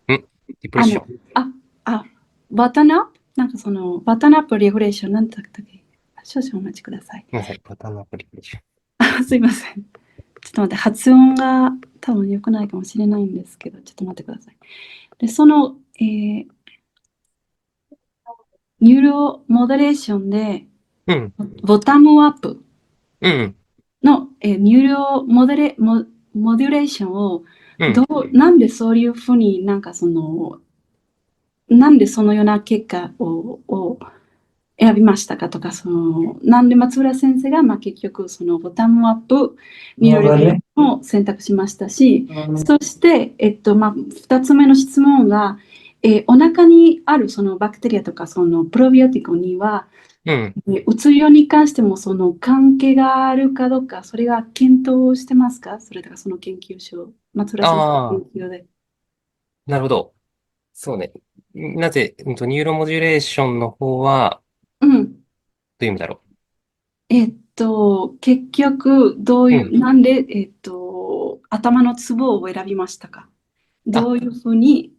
ディプレッション。バターナップなんかそのバターナップレギュレーションなんだったっけ？少々お待ちください。ごめんなさい。バターナップリプレッション。すいません。ちょっと待って、発音が多分良くないかもしれないんですけど、ちょっと待ってください。で、その、ニューロモデレーションで、ボタムアップの、ニューロモデュレーションをなんでそういうふうになんかなんでそのような結果を選びましたかとか、なんで松浦先生が、結局そのボタムアップニューロレーションを選択しましたし、そして、2つ目の質問が、お腹にあるそのバクテリアとかそのプロビオティコには、うつ病に関してもその関係があるかどうか、それが検討してますか？それとかその研究所、松浦先生の研究で。なるほど。そうね。なぜ、ニューロモジュレーションの方は、どういう意味だろう。結局、なんで、頭のツボを選びましたか？どういうふうに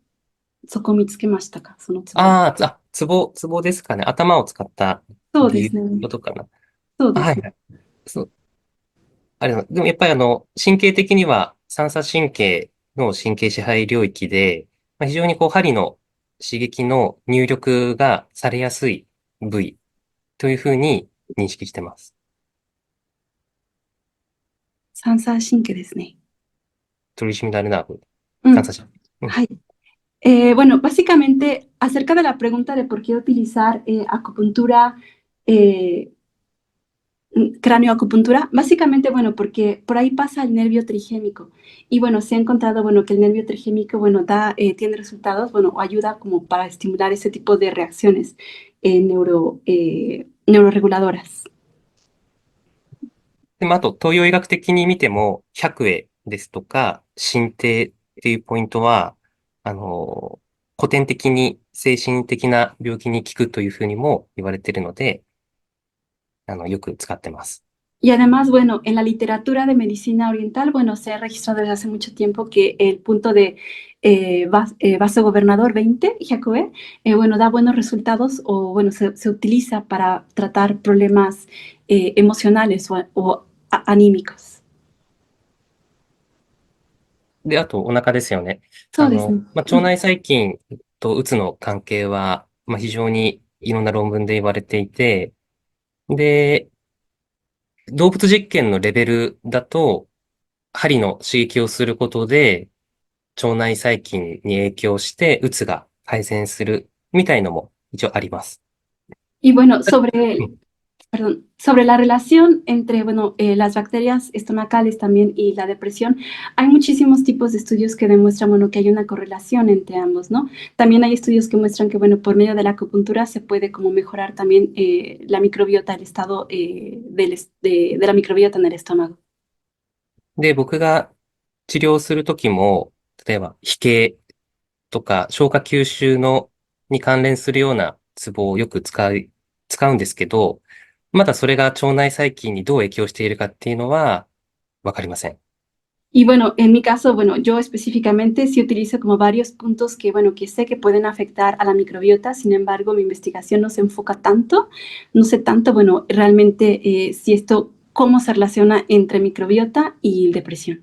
そこ見つけましたか？そのツボ。ツボですかね。頭を使った理由ことかな。そうですね。はい。でもやっぱり神経的には三叉神経の神経支配領域で、非常に針の刺激の入力がされやすい部位というふうに認識してます。三叉神経ですね。トリシミナルナーブ。三叉神経。Bueno, básicamente acerca de la pregunta de por qué utilizar acupuntura Craneoacupuntura, básicamente, bueno, porque por ahí pasa el nervio trigémico y bueno, se ha encontrado, bueno, que el nervio trigémico, bueno, tiene resultados, bueno, o ayuda como para estimular ese tipo de reacciones neuroreguladoras. で、まあ、あと、東洋医学的に見ても、百会ですとか、心停っていうポイントは、古典的に精神的な病気に効くというふうにも言われているので、よく使ってます。 Y además, bueno, en la literatura de medicina oriental, bueno, se ha registrado desde hace mucho tiempo que el punto de vasogobernador 20, Hyakue, bueno, da buenos resultados o, bueno, se utiliza para tratar problemas emocionales o anímicos. で、あと、お腹ですよね。そうですね。腸内細菌とうつの関係は、非常にいろんな論文で言われていて、で、動物実験のレベルだと、針の刺激をすることで、腸内細菌に影響して、うつが改善するみたいのも一応あります。Y bueno, sobre la relación entre, bueno, las bacterias estomacales también y la depresión, hay muchísimos tipos de estudios que demuestran, bueno, que hay una correlación entre ambos, ¿no? También hay estudios que muestran que, bueno, por medio de la acupuntura se puede como mejorar también la microbiota, el estado de la microbiota en el estómago. で、僕が治療するときも、例えば、脾経とか消化吸収に関連するようなツボをよく使うんですけど、まだそれが腸内細菌にどう影響しているかっていうのはわかりません。Y bueno, en mi caso, bueno, yo específicamente sí utilizo como varios puntos que, bueno, que sé que pueden afectar a la microbiota, sin embargo, mi investigación no se enfoca tanto, no sé tanto, bueno, realmente si esto, cómo se relaciona entre microbiota y depresión.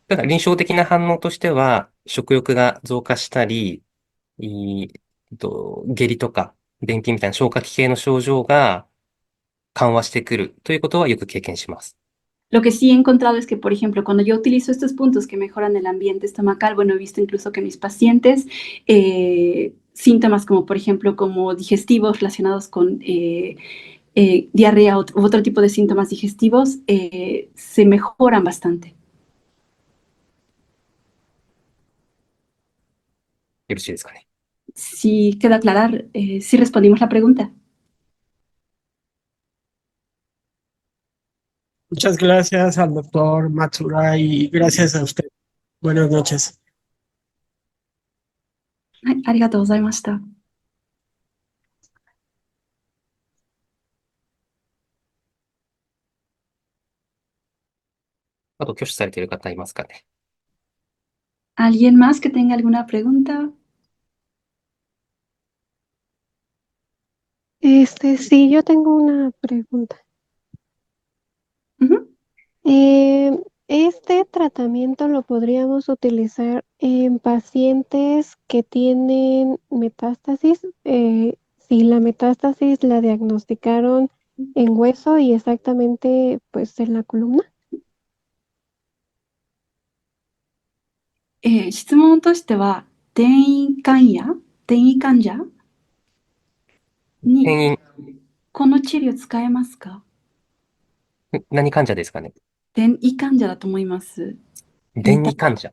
ただ臨床的な反応としては、食欲が増加したり、下痢とか便秘みたいな消化器系の症状が緩和してくるということはよく経験します。Lo que sí he encontrado es que, por ejemplo, cuando yo utilizo estos puntos que mejoran el ambiente estomacal, bueno, he visto incluso que mis pacientes, síntomas como, por ejemplo, como digestivos relacionados con diarrea u otro tipo de síntomas digestivos, se mejoran bastante. よろしいですかね。Si queda aclarar, si respondimos la pregunta. Muchas gracias al doctor Matsura y gracias a usted. Buenas noches. はい、ありがとうございました。あと挙手されている方いますかね。¿Alguien más que tenga alguna pregunta? Sí, yo tengo una pregunta. Ujú. ¿Este tratamiento lo podríamos utilizar en pacientes que tienen metástasis? Si la metástasis la diagnosticaron en hueso y exactamente pues en la columna. 質問としては、転移患者に転院、この治療使えますか？何患者ですかね。転移患者だと思います。転移患者。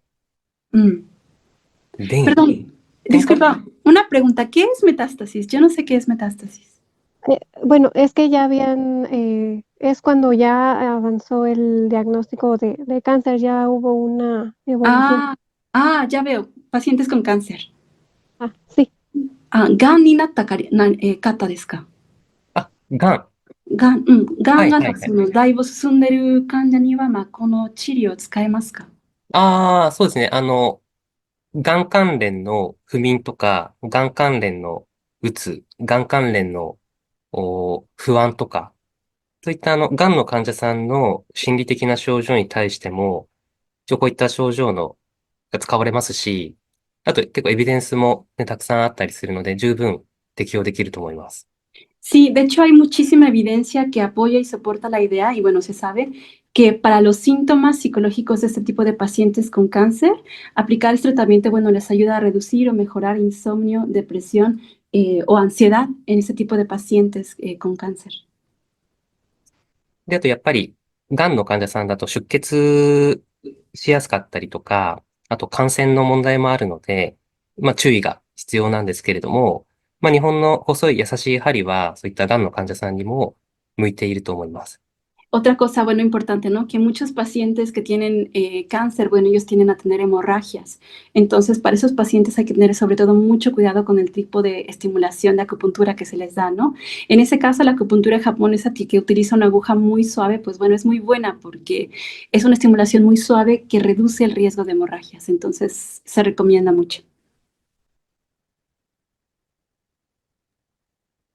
転移。 Perdón, disculpa, una pregunta, ¿qué es metástasis? Yo no sé qué es metástasis. Bueno, es que ya es cuando ya avanzó el diagnóstico de cáncer, ya hubo una evolución. Ya veo, pacientes con cáncer. Sí. がんになった方ですか？あ、がん。がんがはいはいだいぶ進んでる患者には、この治療使えますか？そうですね。がん関連の不眠とか、がん関連のうつ、がん関連の不安とか、そういったがんの患者さんの心理的な症状に対しても、一応こういった症状が使われますし、あと結構エビデンスもね、たくさんあったりするので、十分適用できると思います。Sí, de hecho hay muchísima evidencia que apoya y soporta la idea y bueno, se sabe que para los síntomas psicológicos de este tipo de pacientes con cáncer, aplicar este tratamiento, bueno, les ayuda a reducir o mejorar insomnio, depresión o ansiedad en este tipo de pacientes con cáncer. で、あとやっぱり、がんの患者さんだと出血しやすかったりとか、あと感染の問題もあるので、注意が必要なんですけれども、日本の細い優しい針は、そういったがんの患者さんにも向いていると思います。Otra cosa, bueno, importante, ¿no? Que muchos pacientes que tienen cáncer, bueno, ellos tienden a tener hemorragias. Entonces, para esos pacientes hay que tener sobre todo mucho cuidado con el tipo de estimulación de acupuntura que se les da, ¿no? En ese caso, la acupuntura japonesa que utiliza una aguja muy suave, pues bueno, es muy buena porque es una estimulación muy suave que reduce el riesgo de hemorragias. Entonces, se recomienda mucho.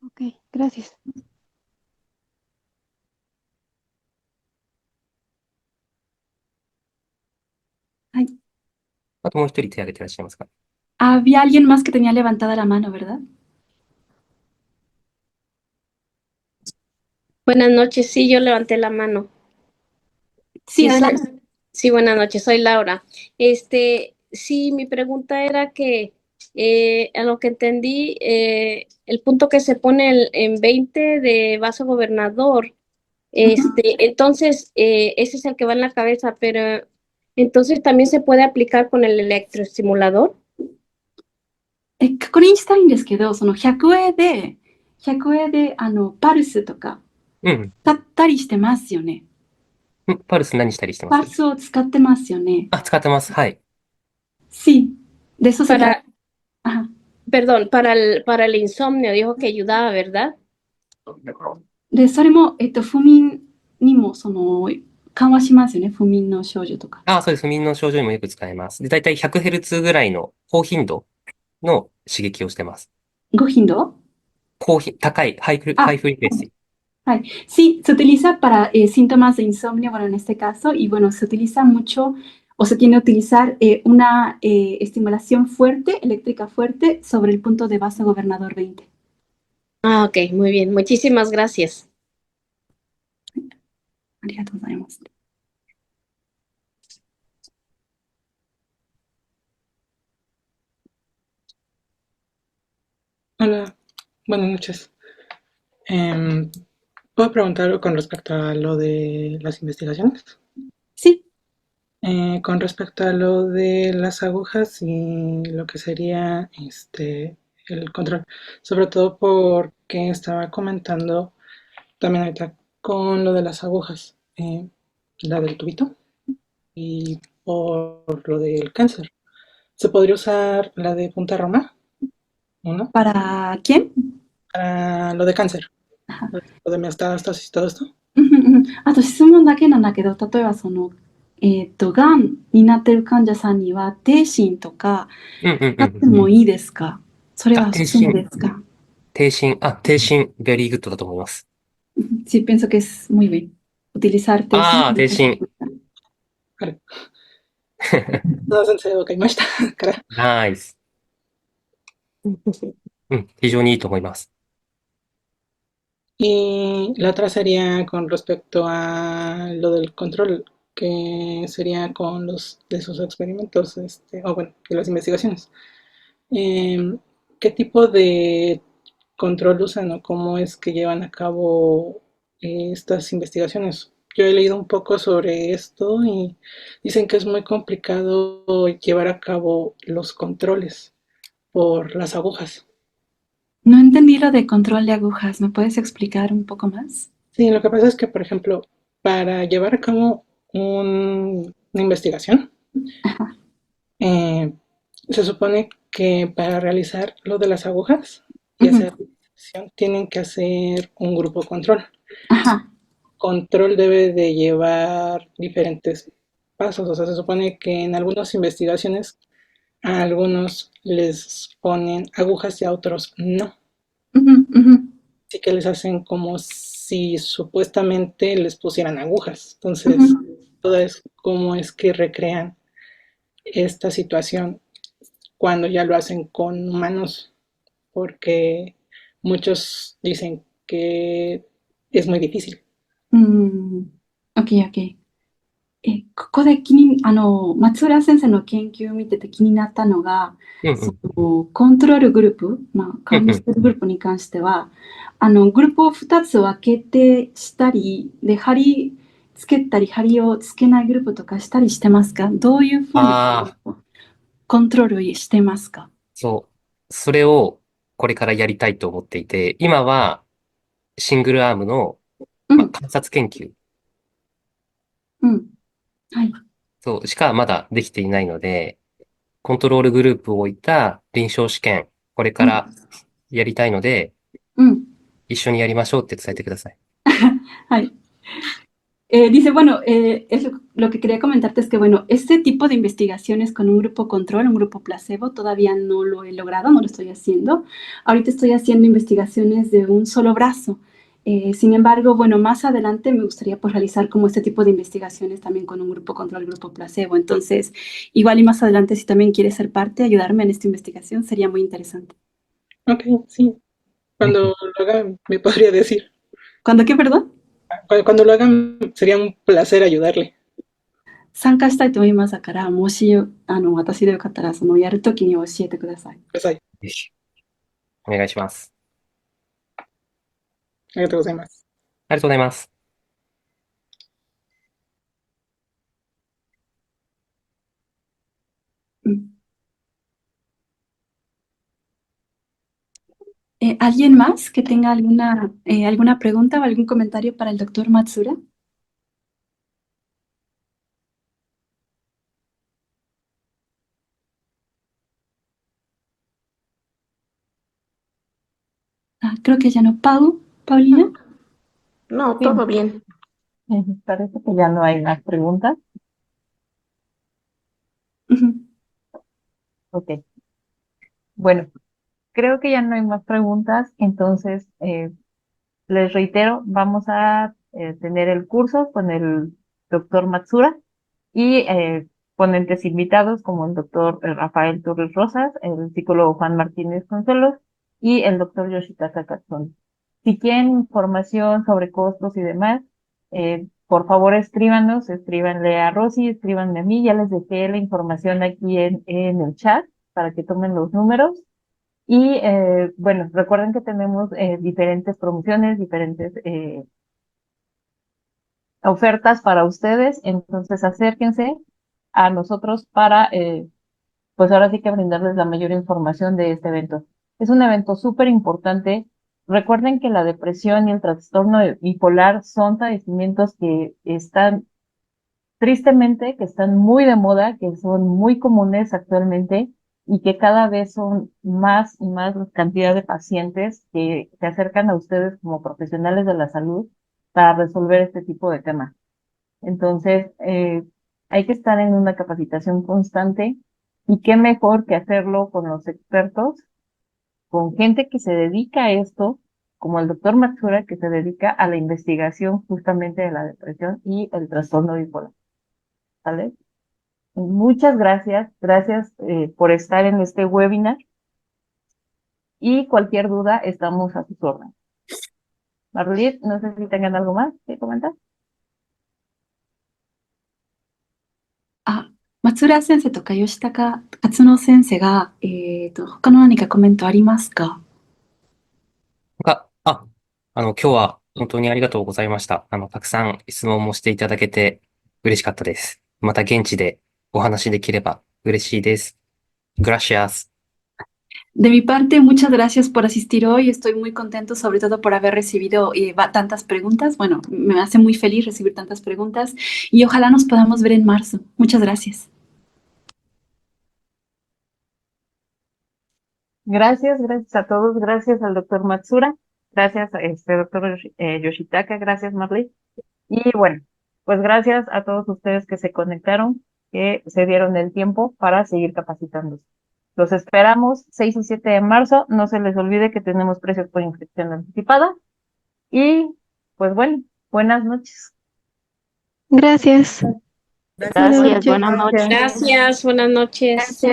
Ok, gracias. はい。あともう一人手挙げていらっしゃいますか？ Había alguien más que tenía levantada la mano, ¿verdad? Buenas noches, sí, yo levanté la mano. Sí, Sí, adelante. sí, buenas noches, soy Laura. Sí, mi pregunta era que, a lo que entendí, el punto que se pone en 20 de vaso gobernador, entonces, ese es el que va en la cabeza, pero entonces también se puede aplicar con el electroestimulador. 確認したいんですけど、その100円で、パルスとかうん。使ったりしてますよね。パルス何したりしてまパルす？スを使ってますよね。あ、使ってます。はい。Sí, de eso se Para, trata. Ajá. perdón, para el insomnio, dijo que ayudaba, ¿verdad? で、それも、不眠にも、緩和しますよね。不眠の症状とか。あ、そうです。不眠の症状にもよく使えます。で、だいたい 100Hz ぐらいの高頻度の刺激をしてます。¿Go hindo? 高い、ハイフリクエンシー。Sí, se utiliza para síntomas de insomnio, bueno, en este caso, y bueno, se utiliza mucho o se tiene que utilizar una estimulación fuerte, eléctrica fuerte, sobre el punto de base gobernador 20. Ah, ok, muy bien, muchísimas gracias. ありがとうございます。Hola, buenas noches. ¿Puedo preguntar algo con respecto a lo de las investigaciones? Sí, Con respecto a lo de las agujas y lo que sería el control, sobre todo porque estaba comentando también ahorita con lo de las agujas, la del tubito y por lo del cáncer. ¿Se podría usar la de punta roma o no? ¿para quién? Para lo de cáncer, Ajá. lo de metástasis y todo esto. あと質問だけなんだけど、例えばがんになってる患者さんには、低心とか、うんうんあってもいいですか？それはおすすめですか？低心、ベリーグッドだと思います。Sí, pienso que es muy bien utilizar ああ、低心。先生、わかりました。から。ナイス。非常にいいと思います。Y la otra sería con respecto a lo del control, que sería con de sus experimentos, o bueno, de las investigaciones. ¿Qué tipo de control usan o cómo es que llevan a cabo estas investigaciones? Yo he leído un poco sobre esto y dicen que es muy complicado llevar a cabo los controles por las agujas. No entendí lo de control de agujas. ¿Me puedes explicar un poco más? Sí, lo que pasa es que, por ejemplo, para llevar a cabo una investigación, eh, se supone que para realizar lo de las agujas y hacer la investigación, tienen que hacer un grupo control. Ajá. Control debe de llevar diferentes pasos, o sea, se supone que en algunas investigaciones a algunos les ponen agujas y a otros no. Así que les hacen como si supuestamente les pusieran agujas. Entonces, todo es cómo es que recrean esta situación cuando ya lo hacen con humanos, porque muchos dicen que es muy difícil. Ok, ok. ここで松浦先生の研究を見てて気になったのが、コントロールグループ、管理しているグループに関しては、グループを2つ分けてしたり、で、貼り付けたり、貼りをつけないグループとかしたりしてますか？どういうふうにコントロールしてますか？そう。それをこれからやりたいと思っていて、今はシングルアームの、観察研究。はい。そうしかまだできていないので、コントロールグループを置いた臨床試験、これからやりたいので、一緒にやりましょうって伝えてください。はい。Dice, bueno, lo que quería comentarte es que, bueno, este tipo de investigaciones con un grupo control, un grupo placebo, todavía no lo he logrado, no lo estoy haciendo. Ahorita estoy haciendo investigaciones de un solo brazo. Sin embargo, bueno, más adelante me gustaría pues realizar como este tipo de investigaciones también con un grupo control, grupo placebo. Entonces, igual y más adelante, si también quieres ser parte, ayudarme en esta investigación, sería muy interesante. Ok, sí. Cuando lo hagan, me podría decir. ¿Cuándo qué, perdón? Cuando lo hagan, sería un placer ayudarle. 参加したいと思いますから、もし私でよかったらやるときに教えてください。お願いします。ありがとうございます。ありがとうございます。¿Alguien más que tenga alguna pregunta o algún comentario para el doctor Matsura? Creo que ya no. ¿Paulina? No, todo bien. Parece que ya no hay más preguntas. Ok. Bueno, creo que ya no hay más preguntas, entonces les reitero, vamos a tener el curso con el doctor Matsura y ponentes invitados como el doctor Rafael Torres Rosas, el psicólogo Juan Martínez Consuelos y el doctor Yoshitaka Katsuni. Si quieren información sobre costos y demás, por favor escríbanle a Rosy, escríbanme a mí, ya les dejé la información aquí en el chat para que tomen los números. Y bueno, recuerden que tenemos diferentes promociones, diferentes ofertas para ustedes, entonces acérquense a nosotros para, pues ahora sí que brindarles la mayor información de este evento. Es un evento súper importante. Recuerden que la depresión y el trastorno bipolar son padecimientos que están, tristemente, que están muy de moda, que son muy comunes actualmente y que cada vez son más y más la cantidad de pacientes que se acercan a ustedes como profesionales de la salud para resolver este tipo de temas. Entonces, hay que estar en una capacitación constante y qué mejor que hacerlo con los expertos, con gente que se dedica a esto, como el doctor Matsura, que se dedica a la investigación justamente de la depresión y el trastorno bipolar. ¿Vale? Muchas gracias, por estar en este webinar y cualquier duda estamos a sus órdenes. Marlit, no sé si tengan algo más que comentar. 松浦先生とか吉高勝野先生が、他の何かコメントありますか？今日は本当にありがとうございました。たくさん質問もしていただけて嬉しかったです。また現地でお話できれば嬉しいです。Gracias. De mi parte, muchas gracias por asistir hoy. Estoy muy contento, sobre todo por haber recibido tantas preguntas. Bueno, me hace muy feliz recibir tantas preguntas y ojalá nos podamos ver en marzo. Muchas gracias. Gracias a todos, gracias al doctor Matsura, gracias a doctor Yoshitaka, gracias Marley. Y bueno, pues gracias a todos ustedes que se conectaron, que se dieron el tiempo para seguir capacitándose. Los esperamos 6 y 7 de marzo, no se les olvide que tenemos precios por inscripción anticipada. Y pues bueno, buenas noches. Gracias. Gracias, buenas noches. Gracias, buenas noches.